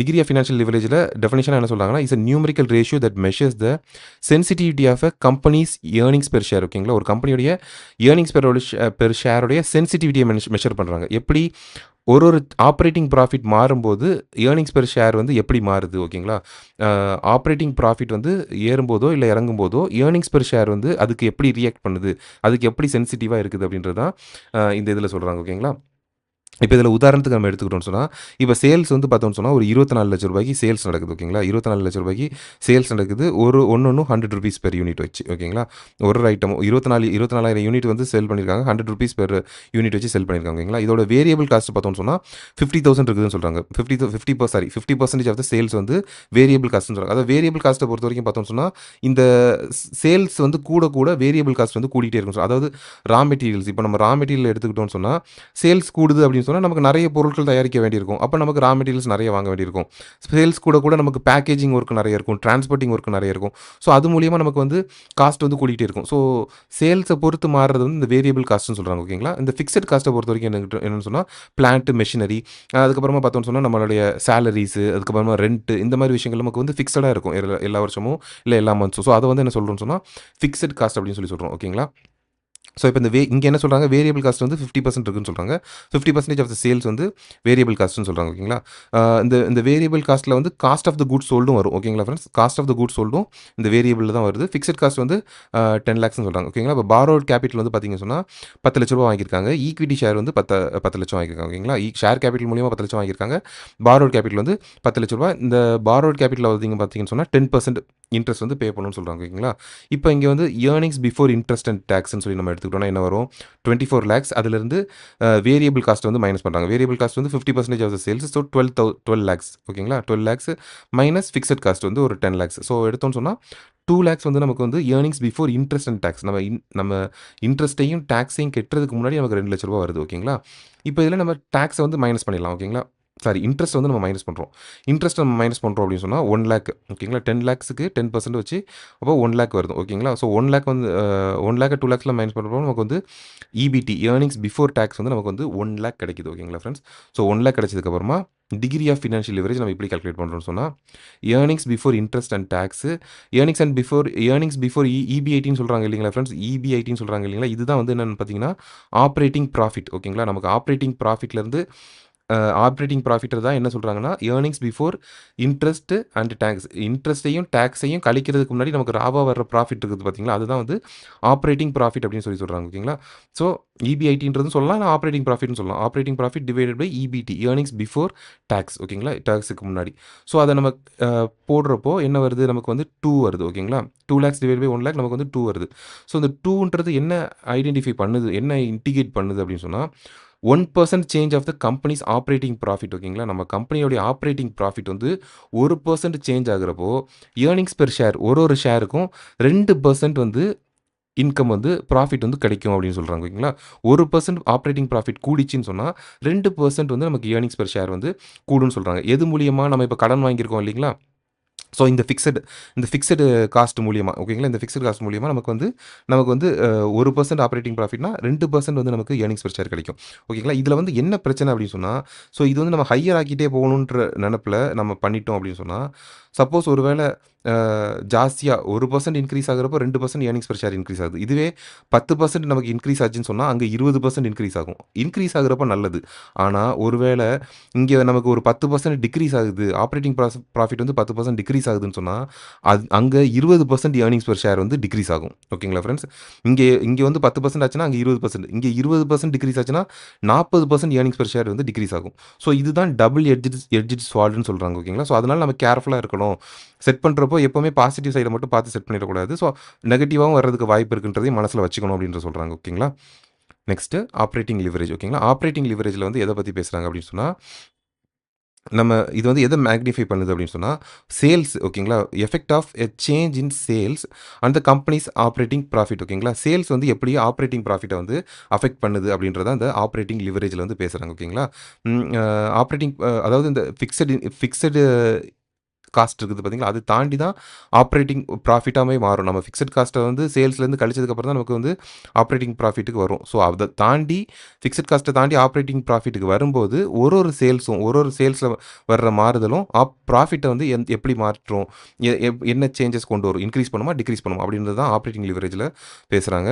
டிகிரி ஆஃப் ஃபினான்ஷியல் லிவரேஜ்ல டெஃபினிஷனா என்ன சொல்றாங்கன்னா, is a numerical ratio that measures the sensitivity of a companies earnings per share. ஓகேங்களா. ஒரு கம்பெனியுடைய ஏர்னிங்ஸ் பெர் ஷேருடைய சென்சிட்டிவிட்டியை மெஷர் பண்றாங்க. எப்படி ஒரு ஆப்பரேட்டிங் ப்ராஃபிட் மாறும்போது ஏர்னிங்ஸ் பெர் ஷேர் வந்து எப்படி மாறுது. ஓகேங்களா. ஆப்பரேட்டிங் ப்ராஃபிட் வந்து ஏறும்போதோ இல்ல இறங்கும்போதோ ஏர்னிங்ஸ் பெர் ஷேர் வந்து அதுக்கு எப்படி ரியாக்ட் பண்ணுது, அதுக்கு எப்படி சென்சிட்டிவா இருக்குது அப்படின்றது தான் இந்த இதில சொல்றாங்க. ஓகேங்களா. இப்ப இதில உதாரணத்துக்கு நம்ம எடுத்துக்கிட்டோம்னு சொன்னா, இப்ப சேல்ஸ் வந்து பார்த்தோம்னு சொன்னா, ஒரு ரூ. 24,00,000 சேல்ஸ் நடக்குது ஓகேங்களா? ரூ. 24,00,000 சேல்ஸ் நடக்குது. ஒண்ணொண்ணும் ₹100 பெர் யூனிட் வச்சு ஓகேங்களா? ஒரு ஐட்டமும் 24,000 யூனிட் வந்து சேல் பண்ணியிருக்காங்க. ₹100 பெர் யூனிட் வச்சு சேல் பண்ணியிருக்காங்க ஓகேங்களா? இதோட வேரியபிள் காஸ்ட் பார்த்தோம்னு சொன்னா, 50,000 இருக்குதுன்னு சொல்றாங்க. 50% ஆஃப் த சேல்ஸ் வந்து வேரியபிள் காஸ்ட்ன்னு சொல்றாங்க. அதாவது வேரியபிள் காஸ்ட்ட பொறுத்தவரைக்கும் பார்த்தோம்னு சொன்னா, இந்த சேல்ஸ் வந்து கூட வேரியபிள் காஸ்ட் வந்து கூடிட்டே இருக்கும். அதாவது ரா மெட்டீரியல்ஸ் இப்ப நம்ம ரா மெட்டீரியல் எடுத்துக்கிட்டோம்னு சொன்னா, சேல்ஸ் கூடுது அப்படின்னு சொன்னா, நமக்கு நெறைய பொருட்கள் தயாரிக்க வேண்டியிருக்கும். அப்ப நமக்கு ரா மெட்டீரியல்ஸ் நெறைய வாங்க வேண்டியிருக்கும். சேல்ஸ் கூட நமக்கு பேக்கேஜிங் ஒர்க் நெறைய இருக்கும். டிரான்ஸ்போர்ட்டிங் ஒர்க் நெறைய இருக்கும். ஸோ, அது மூலியமா நமக்கு வந்து காஸ்ட் வந்து கூடிக்கிட்டே இருக்கும். ஸோ, சேல்ஸ பொறுத்து மாறுறது வந்து இந்த வேரியபிள் காஸ்ட்ன்னு சொல்றாங்க ஓகேங்களா? இந்த ஃபிக்ஸட் காஸ்ட்ட பொறுத்தவரைக்கும் என்னன்னு சொன்னா, பிளான்ட், மெஷினரி அதுக்கப்புறமா பார்த்தோம்னு சொன்னா, நம்மளுடைய சேலரீஸ் அதுக்கப்புறமா ரென்ட் இந்த மாரி விஷயங்கள் நமக்கு வந்து ஃபிக்ஸடா இருக்கும். எல்லா வருஷமும் இல்ல எல்லா மந்த்ஸும். ஸோ, அத வந்து என்ன சொல்றோம்னு சொன்னா, ஃபிக்ஸட் காஸ்ட் அப்படின்னு சொல்றோம் ஓகேங்களா? ஸோ, இப்ப இந்த இங்க என்ன சொல்றாங்க, வேரியபிள் காஸ்ட் வந்து 50% இருக்குன்னு சொல்றாங்க. 50% ஆஃப் த சேல்ஸ் வந்து வேரியபிள் காஸ்ட்ன்னு சொல்றாங்க ஓகேங்களா? இந்த இந்த வேரியபிள் காஸ்ட்ல வந்து காஸ்ட் ஆஃப் த குட்ஸ் சோல்டும் வரும் ஓகேங்களா friends? Cost of the goods சோல்டும் இந்த வேரியபிள்ல தான் வருது. ஃபிக்ஸட் காஸ்ட் வந்து 10 லேக்ஸ்ன்னு சொல்றாங்க ஓகேங்களா? இப்ப பாரோட் கேபிட்டல் வந்து பார்த்தீங்கன்னு சொன்னா, ரூ. 10,00,000 வாங்கியிருக்காங்க. ஈக்விட்டி ஷேர் வந்து 10,00,000 வாங்கியிருக்காங்க ஓகேங்களா? ஷேர் கேபிட்டல் மூலியமா 10,00,000 வாங்கியிருக்காங்க. பாரோட் கேபிட்டல் வந்து ரூ. 10,00,000. இந்த பாரோட் கேபிட்டல்ல பார்த்தீங்கன்னு சொன்னா 10% இன்ட்ரெஸ்ட் வந்து பே பண்ணணும்னு சொல்றாங்க ஓகேங்களா? இப்ப இங்க வந்து இயர்னிங்ஸ் பிஃபோர் இன்ட்ரெஸ்ட் அண்ட் டாக்ஸ்ன்னு சொல்லி நம்ம எடுத்துக்கிட்டோம்னா என்ன வரும்? 24 லேக்ஸ் அதிலிருந்து வேரியபிள் காஸ்ட் வந்து மைனஸ் பண்றாங்க. வேரியபிள் காஸ்ட் வந்து 50% of the sales. So 12 lakhs ஓகேங்களா? 12 லேக்ஸ் மைனஸ் ஃபிக்ஸட் காஸ்ட் வந்து ஒரு 10 லேக்ஸ். ஸோ எடுத்தோம்னு சொன்னா 2 லேக்ஸ் வந்து நமக்கு வந்து earnings before interest and tax. நம்ம இன்ட்ரெஸ்ட்டையும், டாக்ஸையும் கட்டுறதுக்கு முன்னாடி நமக்கு ரூ. 2,00,000 வருது ஓகேங்களா? இப்ப இதில நம்ம டாக்ஸ வந்து மைனஸ் பண்ணிடலாம் ஓகேங்களா? சாரி இன்ட்ரெஸ்ட் வந்து நம்ம மைனஸ் பண்றோம். இன்ட்ரெஸ்ட் நம்ம மைனஸ் பண்றோம் அப்படின்னு சொன்னா 1 லேக் ஓகேங்களா? 10 லேக்ஸ்க்கு 10% வச்சு அப்போ 1 லேக் வருது ஓகேங்களா? ஸோ 1 லேக் வந்து 1 லேக் 2 லேக்ஸ்ல மைனஸ் பண்றப்போ நமக்கு வந்து இபிடி இயர்னிங்ஸ் பிஃபோர் டாக்ஸ் வந்து நமக்கு வந்து 1 லேக் கிடைக்குது ஓகேங்களா ஃப்ரெண்ட்ஸ்? ஸோ 1 லேக் கிடைச்சதுக்கு அப்புறமா டிகிரி ஆஃப் ஃபினான்ஷியல் லிவரேஜ் நம்ம எப்படி கால்குலேட் பண்றோம்னு சொன்னா, earnings before interest and tax earnings before இபி18 சொல்றாங்க இல்லைங்களா ஃப்ரெண்ட்ஸ்? இபி18 சொல்றாங்க இல்லைங்களா? இதுதான் வந்து என்னன்னு பார்த்தீங்கன்னா, ஆப்பரேட்டிங் ப்ராஃபிட் ஓகேங்களா? நமக்கு ஆப்பரேட்டிங் ப்ராஃபிட் தான் என்ன சொல்றாங்கன்னா, earnings before interest and tax. இன்ட்ரெஸ்ட்டையும், டாக்ஸையும் கழிக்கிறதுக்கு முன்னாடி நமக்கு ராவா வர்ற ப்ராஃபிட் இருக்குது பார்த்தீங்களா? அதுதான் வந்து ஆப்பரேட்டிங் ப்ராஃபிட் அப்படின்னு சொல்றாங்க ஓகேங்களா? ஸோ இபி18ன்றதும் சொல்லலாம். இல்ல ஆப்பரேட்டிங் ப்ராஃபிட்ன்னு சொல்லலாம். Operating profit divided by EBD earnings before tax ஓகேங்களா? டாக்ஸுக்கு முன்னாடி. ஸோ அத நம்ம அ போடுறப்போ என்ன வருது? நமக்கு வந்து 2 வருது ஓகேங்களா? 2 லேக்ஸ் டிவைட் பை 1 லேக் நமக்கு வந்து 2 வருது. ஸோ இந்த 2ன்றது என்ன ஐடென்டிஃபை பண்ணுது? என்ன இண்டிகேட் பண்ணுது அப்படின்னு சொன்னா, 1% change of the companies operating profit ஓகேங்களா? நம்ம கம்பெனியோட ஆப்பரேட்டிங் ப்ராஃபிட் வந்து 1% சேஞ்ச் ஆகுறப்போ, இயர்னிங்ஸ் பெர் ஷேர் ஒரு ஷேருக்கும் 2% வந்து இன்கம் வந்து ப்ராஃபிட் வந்து கிடைக்கும் அப்படின்னு சொல்றாங்க ஓகேங்களா? 1% ஆப்பரேட்டிங் ப்ராஃபிட் கூடிச்சுன்னு சொன்னா, 2% வந்து நமக்கு இயர்னிங்ஸ் பெர் ஷேர் வந்து கூடும்னு சொல்றாங்க. எது மூலியமா? நம்ம இப்ப கடன் வாங்கியிருக்கோம் இல்லைங்களா? ஸோ இந்த ஃபிக்ஸடு காஸ்ட் மூலியமா ஓகேங்களா? இந்த ஃபிக்ஸட் காஸ்ட் மூலியமா நமக்கு வந்து 1% ஆப்பரேட்டிங் ப்ராஃபிட்னா 2% வந்து நமக்கு இயர்னிங்ஸ் பெர் ஷேர் கிடைக்கும். ஓகேங்களா? இதில வந்து என்ன பிரச்சனை அப்படின்னு சொன்னா, ஸோ இது வந்து நம்ம ஹையர் ஆக்கிட்டே போகணுன்ற நெனப்புல நம்ம பண்ணிட்டோம் அப்படின்னு சொன்னா, சப்போஸ் ஒரு வேள ஜாஸ்தியா 1% இன்கிரீஸ் ஆகுறப்போ 2% இயர்னிங்ஸ் பெர் ஷேர் இன்கிரீஸ் ஆகுது. இதுவே 10% நமக்கு இன்கிரீஸ் ஆச்சுன்னு சொன்னா, அங்க 20% இன்கிரீஸ் ஆகும். இன்கிரீஸ் ஆகுறப்ப நல்லது. ஆனா, ஒருவேள இங்க நமக்கு ஒரு 10% டிக்ரீஸ் ஆகுது. ஆப்பரேட்டிங் ப்ராஃபிட் வந்து 10% டிக்ரீஸ் ஆகுதுன்னு சொன்னா, அங்க 20% இயர்னிங்ஸ் பெர் ஷேர் வந்து டிக்ரீஸ் ஆகும். ஓகேங்களா ஃபிரெண்ட்ஸ்? இங்க வந்து 10% ஆச்சுன்னா, அங்க 20%. இங்க 20% டிக்ரீஸ் ஆச்சுன்னா, 40% இயர்னிங்ஸ் பெர் ஷேர் வந்து டிக்ரீஸ் ஆகும். ஸோ இதுதான் டபுள் எட்ஜ்டு ஸ்வார்டுன்னு சொல்றாங்க. ஓகேங்களா? ஸோ அதனால நம்ம கேர்ஃபுல்லா இருக்கணும். செட் பண்றப்போ எப்பவுமே பாசிட்டிவ் சைட மட்டும் பார்த்து செட் பண்ணிடக்கூடாது. ஸோ நெகட்டிவாவும் வர்றதுக்கு வாய்ப்பு இருக்குன்றதையும் மனசுல வச்சுக்கணும் அப்படின்ற சொல்றாங்க. ஓகேங்களா? நெக்ஸ்ட்டு ஆப்பரேட்டிங் லிவரேஜ் ஓகேங்களா? ஆப்பரேட்டிங் லிவரேஜ்ல வந்து எத பத்தி பேசுறாங்க அப்படின்னு சொன்னா, நம்ம இது வந்து எத மேக்னிஃபை பண்ணுது அப்படின்னு சொன்னா, சேல்ஸ் ஓகேங்களா? Effect of a change in sales and the companies operating profit ஓகேங்களா? சேல்ஸ் வந்து எப்படி ஆப்பரேட்டிங் ப்ராஃபிட்ட வந்து அஃபெக்ட் பண்ணுது அப்படின்றத அந்த ஆப்பரேட்டிங் லிவரேஜ்ல வந்து பேசுறாங்க. ஓகேங்களா? ம் அ ஆப்பரேட்டிங் அதாவது இந்த ஃபிக்ஸடு காஸ்ட் இருக்குது பார்த்தீங்களா? அது தாண்டி தான் ஆப்பரேட்டிங் ப்ராஃபிட்டாவே மாறும். நம்ம ஃபிக்ஸட் காஸ்ட்ட வந்து சேல்ஸ்லேருந்து கழிச்சதுக்கப்புறம் தான் நமக்கு வந்து ஆப்பரேட்டிங் ப்ராஃபிட்டுக்கு வரும். ஸோ அத தாண்டி ஃபிக்ஸட் காஸ்ட்ட தாண்டி ஆப்பரேட்டிங் ப்ராஃபிட்டுக்கு வரும்போது, ஒரு ஒரு சேல்ஸ்ல வர்ற மாறுதலும் ப்ராஃபிட்ட வந்து எப்படி மாற்றும்? என்ன சேஞ்சஸ் கொண்டு வரும்? இன்கிரீஸ் பண்ணுமா? டிக்ரீஸ் பண்ணுமா? அப்படின்றது தான் ஆப்பரேட்டிங் லிவரேஜ்ல பேசுறாங்க.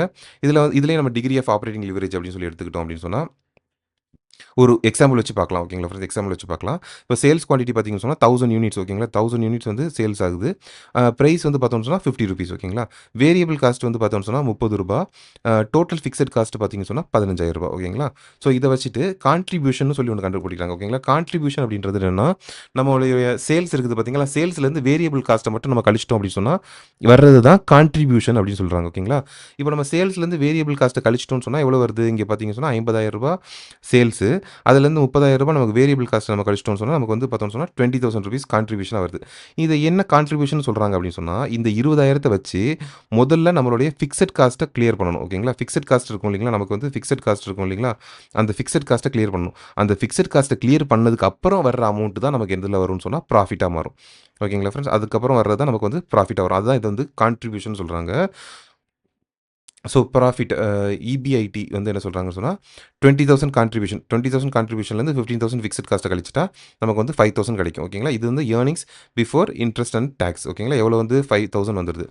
இதுலயே நம்ம டிகிரி ஆஃப் ஆப்பரேட்டிங் லிவரேஜ் அப்படின்னு சொல்லி எடுத்துக்கிட்டோம் அப்படின்னு சொன்னா ஒரு எக்ஸாம்பிள் வச்சு பார்க்கலாம் ஓகேங்களா ஃப்ரெண்ட்ஸ். எக்ஸாம்பிள் வச்சு பார்க்கலாம். இப்போ சேல்ஸ் குவான்டிட்டி பார்த்தீங்கன்னு சொன்னா 1000 யூனிட்ஸ் ஓகேங்களா. 1000 யூனிட்ஸ் வந்து சேல்ஸ் ஆகுது. பிரைஸ் வந்து பார்த்தோம்னு சொன்னா ₹50 ஓகேங்களா. வேரியபிள் காஸ்ட் வந்து பார்த்தோம்னு சொன்னா ₹30. டோட்டல் ஃபிக்ஸட் காஸ்ட் பார்த்தீங்கன்னு சொன்னா ₹15,000 ஓகேங்களா. ஸோ இத வச்சுட்டு கான்ட்ரிபியூஷன்னு சொல்லி ஒண்ணு கண்டுபிடிக்கிறாங்க ஓகேங்களா. கான்ட்ரிபியூஷன் அப்படின்றது என்னன்னா, நம்மளுடைய சேல்ஸ் இருக்குது பார்த்தீங்களா, சேல்ஸ்லேருந்து வேரியபிள் காஸ்ட்ட மட்டும் நம்ம கழிச்சிட்டோம் அப்படின்னு சொன்னா, வர்றது தான் கான்ட்ரிபியூஷன் அப்படின்னு சொல்றாங்க ஓகேங்களா. இப்போ நம்ம சேல்ஸ்லேருந்து வேரியபிள் காஸ்ட்ட கழிச்சிட்டோம்னு சொன்னா எவ்வளோ வருது? இங்க பார்த்தீங்கன்னு சொன்னா ₹50,000 சேல்ஸு. அதுலேருந்து ₹30,000 நமக்கு வேரியபிள் காஸ்ட் நம்ம கழிச்சிட்டோம்னு சொன்னா, நமக்கு வந்து பார்த்தோம்னு சொன்னா ₹20,000 கான்ட்ரிபியூஷனா வருது. இத என்ன கான்ட்ரிபியூஷன் சொல்றாங்க அப்படின்னு சொன்னா, இந்த 20,000 வச்சு முதல்ல நம்மளுடைய ஃபிக்ஸட் காஸ்ட்ட கிளியர் பண்ணணும் ஓகேங்களா. ஃபிக்ஸட் காஸ்ட் இருக்கும் இல்லைங்களா, நமக்கு வந்து ஃபிக்ஸட் காஸ்ட் இருக்கும் இல்லைங்களா, அந்த ஃபிக்ஸட் காஸ்ட்ட கிளியர் பண்ணணும். அந்த ஃபிக்ஸட் காஸ்ட்ட கிளியர் பண்ணதுக்கு அப்புறம் வர்ற அமௌண்ட் தான் நமக்கு எதுல வரும்னு சொன்னா ப்ராஃபிட்டா மாறும். ஓகேங்களா ஃப்ரெண்ட்ஸ். அதுக்கப்புறம் வர்றது தான் நமக்கு வந்து ப்ராஃபிட்டா வரும். அதுதான் இது வந்து கான்ட்ரிபியூஷன் சொல்றாங்க. ஸோ ப்ராஃபிட் இபிஐடி வந்து என்ன சொல்றாங்கன்னு சொன்னா, 20,000 கான்ட்ரிபியூஷன் 20,000 கான்ட்ரிபியூஷன்லேருந்து 15,000 ஃபிக்ஸட் காஸ்ட்ட கழிச்சிட்டா நமக்கு வந்து 5,000 கிடைக்கும் ஓகேங்களா. இது வந்து earnings before interest and tax ஓகேங்களா. எவ்வளோ வந்து 5,000 வந்துருது.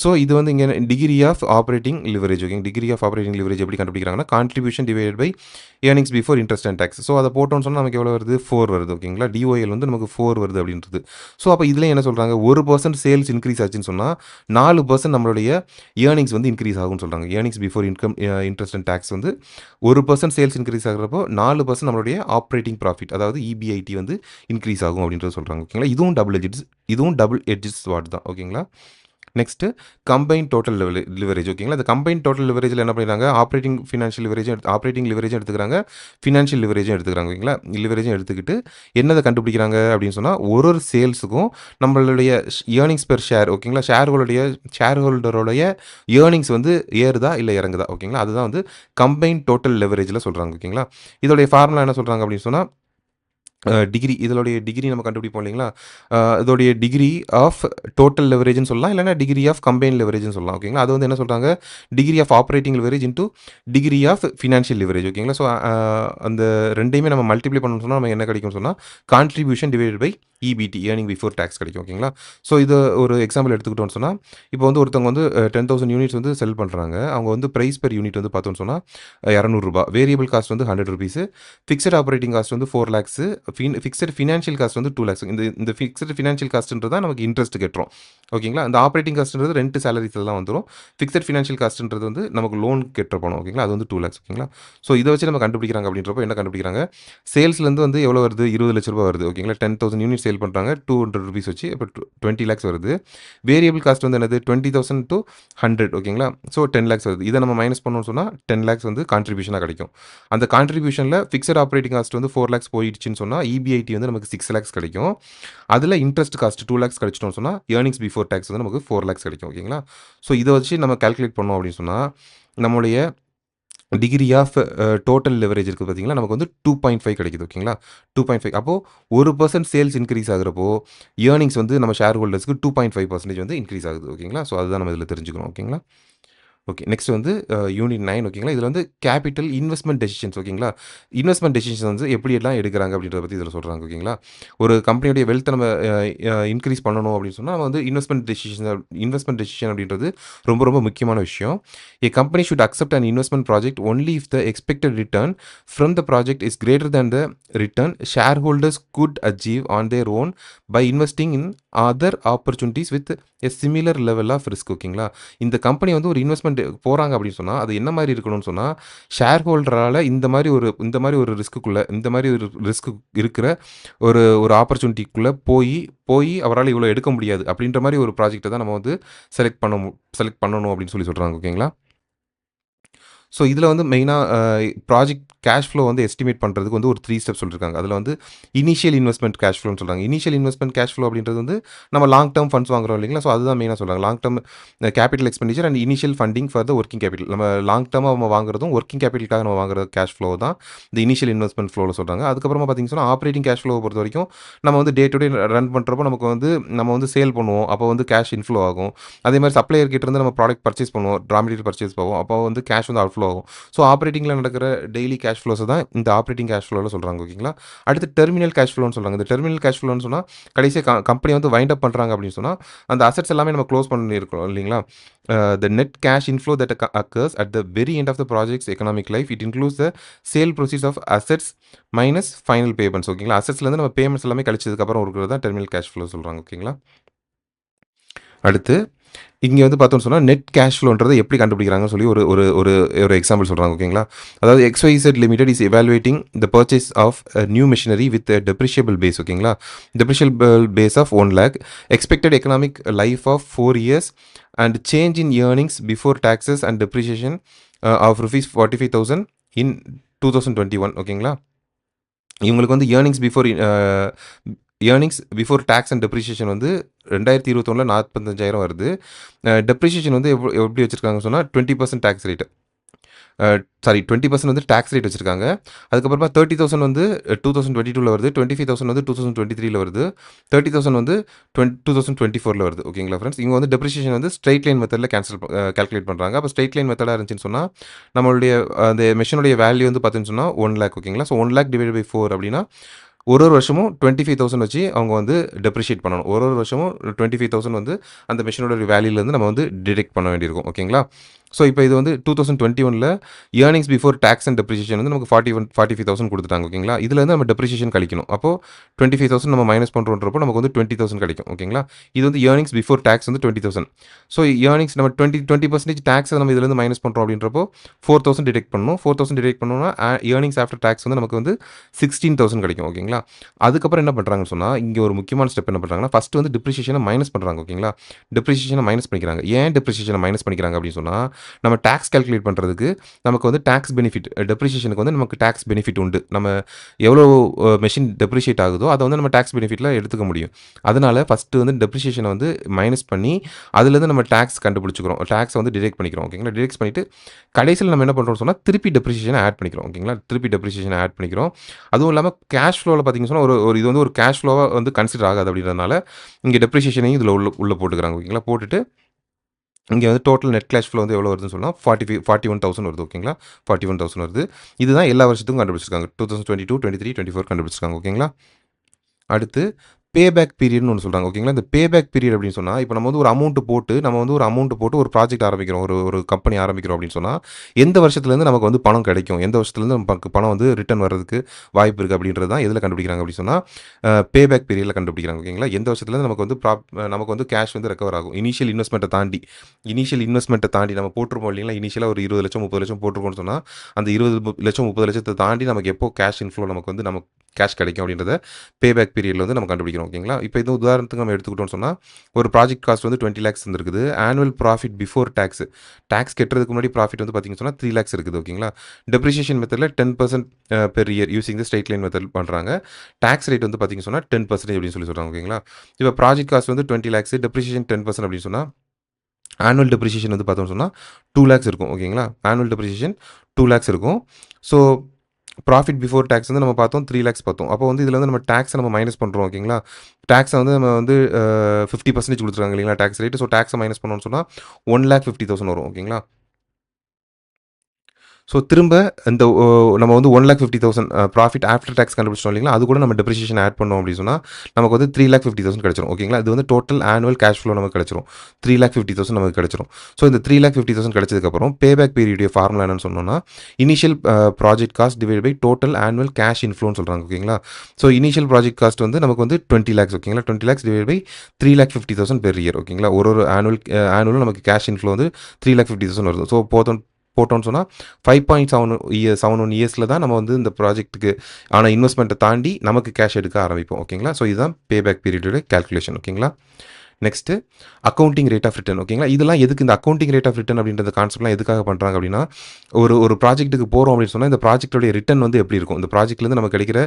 ஸோ இது வந்து இங்க டிகிரி ஆஃப் ஆப்பரேட்டிங் லிவரேஜ் ஓகேங்க. டிகிரி ஆஃப் ஆப்பரேட்டிங் லிவரேஜ் எப்படி கண்டுபிடிக்கிறாங்கன்னா, contribution divided by earnings before interest and tax. So அத போட்டோம்னு சொன்னா நமக்கு எவ்வளோ வருது? 4 வருது ஓகேங்களா. டிஓஎல் வந்து நமக்கு 4 வருது அப்படின்றது. ஸோ அப்போ இதுல என்ன சொல்றாங்க, 1% சேல்ஸ் இன்க்ரீஸ் ஆச்சுன்னு சொன்னா 4% நம்மளுடைய ஏர்னிங்ஸ் வந்து இன்க்ரீஸ் ஆகும்னு சொல்றாங்க. Earnings before interest and tax வந்து 1% சேல்ஸ் இன்க்ரீஸ் ஆகுறப்போ 4% நம்மளுடைய ஆப்பரேட்டிங் ப்ராஃபிட் அதாவது இபிஐடி வந்து இன்க்ரீஸ் ஆகும் அப்படின்றது சொல்றாங்க ஓகேங்களா. இதுவும் டபுள் எட்ஜஸ் ஸ்வாட் தான் ஓகேங்களா. நெக்ஸ்ட்டு கம்பைன் டோட்டல் லிவரேஜ் ஓகேங்களா. இந்த கம்பைன் டோட்டல் லிவரேஜில் என்ன பண்ணிடுறாங்க, ஆப்பரேட்டிங் லிவரேஜும் எடுத்துக்கிறாங்க, ஃபினான்ஷியல் லிவரேஜும் எடுத்துக்கிறாங்க ஓகேங்களா. லிவரேஜும் எடுத்துக்கிட்டு என்னதை கண்டுபிடிக்கிறாங்க அப்படின்னு சொன்னால், ஒரு சேல்ஸுக்கும் நம்மளுடைய ஏர்னிங்ஸ் பெர் ஷேர் ஓகேங்களா, ஷேர் ஹோல்டரோடைய ஏர்னிங்ஸ் வந்து ஏறுதா இல்லை இறங்குதா ஓகேங்களா. அதுதான் வந்து கம்பைன் டோட்டல் லிவரேஜில் சொல்கிறாங்க ஓகேங்களா. இதோடைய ஃபார்முலா என்ன சொல்கிறாங்க அப்படின்னு சொன்னால், டிகிரி இதனுடைய டிகிரி நம்ம கண்டுபிடிப்போம் இல்லைங்களா. இதோடைய டிகிரி ஆஃப் டோட்டல் லெவரேஜ்னு சொல்லலாம், இல்லைனா டிகிரி ஆஃப் கம்பைன் லெவரேஜ்னு சொல்லலாம் ஓகேங்களா. அது வந்து என்ன சொல்கிறாங்க, degree of operating leverage into degree of financial leverage ஓகேங்களா. ஸோ அந்த ரெண்டையுமே நம்ம மல்டிப்ளை பண்ணணும்னு சொன்னால் நம்ம என்ன கிடைக்கும்னு சொன்னால், contribution divided by EBD earning before tax கிடைக்கும் ஓகேங்களா. ஸோ இது ஒரு எக்ஸாம்பிள் எடுத்துக்கிட்டோம்னு சொன்னால், இப்போ வந்து ஒருத்தவங்க வந்து 10,000 யூனிட்ஸ் வந்து செல் பண்ணுறாங்க. அவங்க வந்து ப்ரைஸ் பெர் யூனிட் வந்து பார்த்தோம்னு சொன்னால் ₹200. வேரியபிள் காஸ்ட் வந்து ₹100. ஃபிக்ஸட் ஆப்பரேட்டிங் காஸ்ட் வந்து 4 lakhs. ஃபிக்ஸட் ஃபினான்ஷியல் காஸ்ட் வந்து 2 lakhs. இந்த ஃபிக்ஸட் ஃபினான்ஷியல் காஸ்ட்ன்றது தான் நமக்கு இன்ட்ரெஸ்ட் கட்டுறோம் ஓகேங்களா. இந்த ஆப்பரேட்டிங் காஸ்ட்ன்றது ரெண்ட் சேலரிஸ் எல்லாம் வந்துடும். ஃபிக்ஸட் ஃபினான்ஷியல் காஸ்ட்ன்றது வந்து நமக்கு லோன் கட்டுற பணம் ஓகேங்களா. அது வந்து 2 lakhs ஓகேங்களா. ஸோ இதை வச்சு நம்ம கண்டுபிடிக்கிறாங்க அப்படின்றப்போ என்ன கண்டுபிடிக்கிறாங்க, சேல்ஸ்லேருந்து வந்து எவ்வளோ வருது, ₹20 லட்சம் வருது ஓகேங்களா. 10,000 யூனிட் சேல் பண்ணுறாங்க, ₹200 வச்சு இப்போ 20 lakhs வருது. வேரியபிள் காஸ்ட் வந்து என்னது, 20,000 to 100 ஓகேங்களா. ஸோ 10 lakhs வருது. இதை நம்ம மைனஸ் பண்ணோம்னு சொன்னால் 10 lakhs வந்து கான்ட்ரிபியூஷனாக கிடைக்கும். அந்த கான்ட்ரிபியூஷனில் ஃபிக்ஸட் ஆப்பரேட்டிங் காஸ்ட் வந்து 4 lakhs போயிடுச்சுன்னு சொன்னால் இபிஐடி வந்து நமக்கு 6 lakhs கிடைக்கும். அதில் இன்ட்ரெஸ்ட் காஸ்ட் 2 lakhs கிடைச்சிட்டோம்னு சொன்னால் ஏர்னிங்ஸ் பிஃபோர் டேக்ஸ் வந்து நமக்கு 4 lakhs கிடைக்கும் ஓகேங்களா. ஸோ இதை வச்சு நம்ம கால்குலேட் பண்ணோம் அப்படின்னு சொன்னால், நம்மளுடைய டிகிரி ஆஃப் டோட்டல் லெவரேஜ் இருக்குது பார்த்தீங்களா, நமக்கு வந்து 2.5 கிடைக்குது ஓகேங்களா. 2.5 அப்போது 1% சேல்ஸ் இன்க்ரீஸ் ஆகிறப்போ ஏர்னிங்ஸ் வந்து நம்ம ஷேர் ஹோல்டர்ஸ்க்கு 2.5% வந்து இன்க்ரீஸ் ஆகுது ஓகேங்களா. ஸோ அதுதான் நம்ம இதில் தெரிஞ்சுக்கணும் ஓகேங்களா. ஓகே, நெக்ஸ்ட் வந்து யூனிட் 9 ஓகேங்களா. இதில் வந்து கேபிட்டல் இன்வெஸ்ட்மெண்ட் டெசிஷன்ஸ் ஓகேங்களா. இன்வெஸ்ட்மெண்ட் டெசிஷன்ஸ் வந்து எப்படியெல்லாம் எடுக்கிறாங்க அப்படின்றத பற்றி இதில் சொல்கிறாங்க ஓகேங்களா. ஒரு கம்பெனியுடைய வெல்த்தை நம்ம இன்க்ரீஸ் பண்ணணும் அப்படின்னு சொன்னால் நம்ம வந்து இன்வெஸ்ட்மெண்ட் டெசிஷன் அப்படின்றது ரொம்ப ரொம்ப முக்கியமான விஷயம். A company should accept an investment project only if the expected return from the project is greater than the return shareholders could achieve on their own by investing in other opportunities with a similar level of risk ஓகேங்களா. இந்த company வந்து ஒரு investment போகிறாங்க அப்படின்னு சொன்னால் அது என்ன மாதிரி இருக்கணும்னு சொன்னால், ஷேர் ஹோல்டரால் இந்த மாதிரி ஒரு ரிஸ்க் இருக்கிற ஒரு ஆப்பர்ச்சுனிட்டிக்குள்ளே போய் அவரால் இவ்வளோ எடுக்க முடியாது அப்படின்ற மாதிரி ஒரு ப்ராஜெக்ட்டை தான் நம்ம வந்து செலக்ட் பண்ணணும் அப்படின்னு சொல்கிறாங்க ஓகேங்களா. ஸோ இதில் வந்து மெயினாக ப்ராஜெக்ட் கேஷ் ஃப்ளோ வந்து எஸ்டிமேட் பண்ணுறதுக்கு வந்து ஒரு 3 ஸ்டெப் சொல்லியிருக்காங்க. அதில் வந்து இனிஷியல் இன்வெஸ்ட்மெண்ட் கேஷ் ஃப்ளோன்னு சொல்கிறாங்க. இனிஷியல் இன்வெஸ்ட்மெண்ட் கேஷ் ஃப்ளோ அப்படின்றது வந்து நம்ம லாங் டேர்ம் ஃபண்ட்ஸ் வாங்குறோம் இல்லைங்களா. ஸோ அதுதான் மெயினாக சொல்கிறாங்க. Long term capital expenditure and initial funding for the working capital. நம்ம லாங் டேர்மாக நம்ம வாங்குறதும் ஒர்க்கிங் கேபிட்டலுக்காக நம்ம வாங்குற கேஷ் ஃப்ளோ தான் இந்த இனிஷியல் இன்வெஸ்ட்மெண்ட் ஃப்ளோவில் சொல்கிறாங்க. அதுக்கப்புறமா பார்த்தீங்கன்னா ஆப்பரேட்டிங் கேஷ் ஃப்ளோவை பொறுத்த வரைக்கும் நம்ம வந்து டே டு டே ரன் பண்ணுறப்போ நம்ம வந்து சேல் பண்ணுவோம், அப்போ வந்து கேஷ் இன்ஃப்ளோ ஆகும். அதே மாதிரி சப்ளையர் கிட்ட இருந்து நம்ம ப்ராடக்ட் பர்ச்சேஸ் பண்ணுவோம், ரா மெட்டீரியல் பர்ச்சேஸ் போவோம், அப்போ வந்து கேஷ் வந்து அவுட்ஃப்ளோ ஃப்ளோ ஆகும். ஸோ ஆப்ரேட்டிங்கில் நடக்கிற டெய்லி கேஷ் ஃப்ளோஸை தான் இந்த ஆப்ரேட்டிங் கேஷ் ஃப்ளோவில் சொல்கிறாங்க. ஓகேங்களா? அடுத்து டெர்மினல் கேஷ் ஃப்ளோன்னு சொல்கிறாங்க. இந்த டெர்மினல் கேஷ் ஃப்ளோன்னு சொன்னால் கடைசியாக கம்பெனி வந்து வைண்ட் அப் பண்ணுறாங்க அப்படின்னு சொன்னால் அந்த அசெட்ஸ் எல்லாமே நம்ம க்ளோஸ் பண்ணியிருக்கோம் இல்லைங்களா? The net cash inflow that occurs at the very end of the project's economic life, it includes the sale proceeds of assets minus final payments. ஓகேங்களா? அசெட்ஸ்லேருந்து நம்ம பேமெண்ட்ஸ் எல்லாமே கழிச்சதுக்கப்புறம் இருக்கிறது தான் டெர்மினல் கேஷ் ஃப்ளோ சொல்கிறாங்க. ஓகேங்களா? அடுத்து இங்கே வந்து பார்த்தோம்னு சொன்னால் நெட் கேஷ் ஃப்ளோன்றதை எப்படி கண்டுபிடிக்கிறாங்கன்னு சொல்லி ஒரு ஒரு ஒரு ஒரு எக்ஸாம்பிள் சொல்கிறாங்க. ஓகேங்களா? அதாவது XYZ limited is evaluating the purchase of new machinery with depreciable base. ஓகேங்களா? Depreciable base of 1 lakh, expected economic life of 4 years and change in earnings before taxes and depreciation of rupees 45,000 in 2021. ஓகேங்களா? இவங்களுக்கு வந்து earnings before tax and depreciation வந்து 2021 45,000 வருது. Depreciation வந்து எப்படி வச்சுருக்காங்க சொன்னால் 20% டேக்ஸ் ரேட்டு, 20% வந்து டேக்ஸ் ரேட் வச்சுருக்காங்க. அதுக்கப்புறமா 30,000 வந்து 2022 வருது, 25,000 வந்து 2023 வருது, 30,000 வந்து 2024 வருது. ஓகேங்களா ஃப்ரெண்ட்ஸ்? இவங்க வந்து டெப்ரிஷியேஷன் வந்து ஸ்ட்ரெயிட் லைன் மெத்தடில் கால்குலேட் பண்ணுறாங்க. அப்போ ஸ்ட்ரெயிட் லைன் மெத்தடாக இருந்துச்சுன்னு சொன்னால் நம்மளுடைய அந்த மெஷினுடைய வேல்யூ வந்து பார்த்தீங்கன்னு சொன்னால் 1 lakh. ஓகேங்களா? ஸோ 1 lakh டிவைட் பை 4 அப்படின்னா ஒரு வருஷமும் 25,000 வச்சு அவங்க வந்து டெப்ரிஷியேட் பண்ணணும். ஒரு வருஷமும் 25,000 வந்து அந்த மெஷினோட வேல்யூலேருந்து நம்ம வந்து டிடெக்ட் பண்ண வேண்டியிருக்கும். ஓகேங்களா? ஸோ இப்போ இது வந்து 2021 earnings before tax and depreciation வந்து நமக்கு 45,000 கொடுத்துட்டாங்க. ஓகேங்களா? இதுலேருந்து நம்ம டெப்ரிஷியேஷன் கழிக்கணும். அப்போது 25,000 நம்ம மைனஸ் பண்ணுறோன்றப்போ நமக்கு வந்து 20,000 கிடைக்கும். ஓகேங்களா? இது வந்து ஏர்னிங்ஸ் பிஃபோர் டேக்ஸ் வந்து 20,000. ஸோ ஏர்னிங்ஸ் நம்ம 20% டேக்ஸை நம்ம இதுலேருந்து மைனஸ் பண்ணுறோம் அப்படின்றப்போ 4,000 டிடெக்ட் பண்ணணும். 4,000 டிடெக்ட் பண்ணோம்னா ஏர்னிங்ஸ் ஆஃப்டர் டேக்ஸ் வந்து நமக்கு வந்து 16,000 கிடைக்கும். ஓகேங்களா? அதுக்கப்புறம் என்ன பண்ணுறாங்கன்னு சொன்னால் இங்கே ஒரு முக்கியமான ஸ்டெப் என்ன பண்ணுறாங்கன்னா ஃபஸ்ட்டு வந்து டெப்ரிஷியேஷனை மைனஸ் பண்ணுறாங்க. ஓகேங்களா? டெப்ரிஷியேஷனை மைனஸ் பண்ணிக்கிறாங்க. ஏன் டெப்ரிஷியேஷனை மைனஸ் பண்ணிக்கிறாங்க அப்படின்னு சொன்னால் நம்ம டேக்ஸ் கால்குலேட் பண்ணுறதுக்கு நமக்கு வந்து டேக்ஸ் பெனிஃபிட், டெப்ரிஷியேஷனுக்கு வந்து நமக்கு டேக்ஸ் பெனிஃபிட் உண்டு. நம்ம எவ்வளோ மெஷின் டெப்ரிஷியேட் ஆகுதோ அதை வந்து நம்ம டேக்ஸ் பெனிஃபிட்டில் எடுத்துக்க முடியும். அதனால் ஃபஸ்ட்டு வந்து டெப்ரிஷியேஷனை வந்து மைனஸ் பண்ணி அதுலேருந்து நம்ம டேக்ஸ் கண்டுபிடிச்சிக்கிறோம், டேக்ஸை வந்து டிடெக்ட் பண்ணிக்கிறோம். ஓகேங்களா? டிடெக்ட் பண்ணிவிட்டு கடைசியில் நம்ம என்ன பண்ணுறோம் சொன்னால் திருப்பி டெப்ரிஷியேஷனை ஆட் பண்ணிக்கிறோம். ஓகேங்களா? திருப்பி டெப்ரிஷியேஷனை ஆட் பண்ணிக்கிறோம். அதுவும் இல்லாமல் கேஷ் ஃப்ளோவில் பார்த்தீங்கன்னா சொன்னால் ஒரு இது வந்து ஒரு கேஷ் ஃப்ளோவாக வந்து கன்சிடர் ஆகாது. அப்படின்றதுனால இங்கே டெப்ரிஷியேஷனையும் இதில் உள்ள போட்டுக்கிறாங்க. ஓகேங்களா? போட்டுட்டு இங்கே வந்து டோட்டல் நெட் கேஷ் ஃப்ளோ வந்து எவ்வளோ வருதுன்னு சொன்னால் 41,000 வருது. ஓகேங்களா? 41,000 வருது. இதுதான் எல்லா வருஷத்துக்கும் கண்டுபிடிச்சிருக்காங்க. 2022, 23, 24 கண்டுபிடிச்சிருக்காங்க. ஓகேங்களா? அடுத்து பேபேக் பீரியட்னு ஒன்று சொல்கிறாங்க. ஓகேங்களா? இந்த பேபேக் பீரியட் அப்படின்னு சொன்னால் இப்போ நம்ம வந்து ஒரு அமௌண்ட் போட்டு ஒரு ப்ராஜெக்ட் ஆரம்பிக்கிறோம், ஒரு கம்பெனி ஆரம்பிக்கிறோம் அப்படின்னு சொன்னால் எந்த வருஷத்துலேருந்து நமக்கு வந்து பணம் கிடைக்கும், எந்த வருஷத்துலேருந்து நமக்கு பணம் வந்து ரிட்டர்ன் வர்றதுக்கு வாய்ப்பு இருக்குது அப்படின்றது தான் எதில் கண்டுபிடிக்கிறாங்க அப்படின்னு சொன்னால் பேபேக் பீரியடில் கண்டுபிடிக்கிறாங்க. ஓகேங்களா? எந்த வருஷத்துலேருந்து நமக்கு வந்து கேஷ் வந்து ரெக்கவர் ஆகும். இனிஷியல் இன்வெஸ்ட்மெண்ட்டை தாண்டி நம்ம போட்டிருப்போம் இல்லைங்களா? இனிஷியலாக ஒரு 20 லட்சம் 30 லட்சம் போட்டிருக்கோம்னு சொன்னால் அந்த 20 லட்சம் 30 லட்சத்தை தாண்டி நமக்கு எப்போ கேஷ் இன்ஃப்ளோ நமக்கு கேஷ் கிடைக்கும் அப்படின்றத பேபேக் பீரியடில் வந்து நம்ம கண்டுபிடிக்கிறோம். ஓகேங்களா? இப்போ இது உதாரணத்துக்கு நம்ம எடுத்துக்கிட்டோம்னு சொன்னால் ஒரு ப்ராஜெக்ட் காஸ்ட் வந்து 20 lakhs வந்துருக்குது. ஆனுவல் ப்ராஃபிட் பிஃபோர் டேக்ஸ் கட்டுறதுக்கு முன்னாடி ப்ராஃபிட் வந்து பார்த்தீங்கன்னு சொன்னால் 3 lakhs இருக்குது. ஓகேங்களா? டெப்ரிஷியேஷன் மெத்தடில் 10% per year using the straight line method பண்ணுறாங்க. டேக்ஸ் ரேட் வந்து பார்த்தீங்கன்னு சொன்னால் 10% அப்படின்னு சொல்லி சொல்கிறாங்க. ஓகேங்களா? இப்போ ப்ராஜெக்ட் காஸ்ட் வந்து 20 lakhs, டெப்ரிஷியேஷன் 10% அப்படின்னு சொன்னால் ஆனுவல் டெப்ரிஷியேஷன் வந்து பார்த்தோம்னு சொன்னால் 2 lakhs இருக்கும். ஓகேங்களா? ஆனுவல் டெப்ரிஷியேஷன் 2 lakhs இருக்கும். ஸோ ப்ராஃபிட் பிஃபோர் டேக்ஸ் வந்து நம்ம பார்த்தோம் 3 lakhs பார்த்தோம். அப்போ வந்து இதில் வந்து நம்ம டேக்ஸை நம்ம மைனஸ் பண்ணுறோம். ஓகேங்களா? டேக்ஸை வந்து நம்ம வந்து 50% கொடுத்துருக்காங்க இல்லைங்களா டேக்ஸ் ரேட்டு. ஸோ டேக்ஸை மைனஸ் பண்ணோம்னு சொன்னால் 1,50,000 வரும். ஓகேங்களா? ஸோ திரும்ப இந்த நம்ம வந்து 1,50,000 ப்ராஃபிட் ஆஃப்டர் டேக்ஸ் கண்டுபிடிச்சோம் இல்லைங்களா? அது கூட நம்ம டெப்ரிஷியேஷன் ஆட் பண்ணோம் அப்படின்னு சொன்னால் நமக்கு வந்து 3,50,000 கிடச்சிரும். ஓகேங்களா? இது வந்து டோட்டல் ஆனுவல் கேஷ் ஃப்ளோ நமக்கு கிடச்சிரும். 3,50,000 நமக்கு கிடச்சிரும். ஸோ இந்த 3,50,000 கிடச்சதுக்கப்புறம் பேபேக் பீரியடுடைய ஃபார்முலா என்னன்னு சொன்னோம்னா initial project cost divide by total annual cash இன்ஃப்ளோன்னு சொல்கிறாங்க. ஓகேங்களா? ஸோ இனிஷியல் ப்ராஜெக்ட் காஸ்ட் வந்து நமக்கு வந்து 20 lakhs. ஓகேங்களா? 20 lakhs divide by 3,50,000 per year. ஓகேங்களா? ஒரு ஆனுவலும் நமக்கு கேஷ் இன்ஃப்ளோ வந்து 3,50,000 வருது. ஸோ போட்டோம்னு சொன்னால் 5.71 இயர்ஸில் தான் நம்ம வந்து இந்த ப்ராஜெக்ட்டுக்கு ஆனால் இன்வெஸ்ட்மெண்ட்டை தாண்டி நமக்கு கேஷ் எடுக்க ஆரம்பிப்போம். ஓகேங்களா? ஸோ இதுதான் பேபேக் பீரியடோட கேல்குலேஷன். ஓகேங்களா? Next accounting rate of return. ஓகேங்களா? இதெல்லாம் எதுக்கு இந்த அக்கௌண்டிங் ரேட் ஆஃப் ரிட்டர்ன் அப்படின்ற கான்செப்ட்லாம் எதுக்காக பண்ணுறாங்க அப்படின்னா ஒரு ப்ராஜெக்ட்டுக்கு போகிறோம் அப்படின்னு சொன்னால் இந்த ப்ராஜெக்டோடைய ரிட்டர்ன் வந்து எப்படி இருக்கும், இந்த ப்ராஜெக்ட்லேருந்து நமக்கு கிடைக்கிற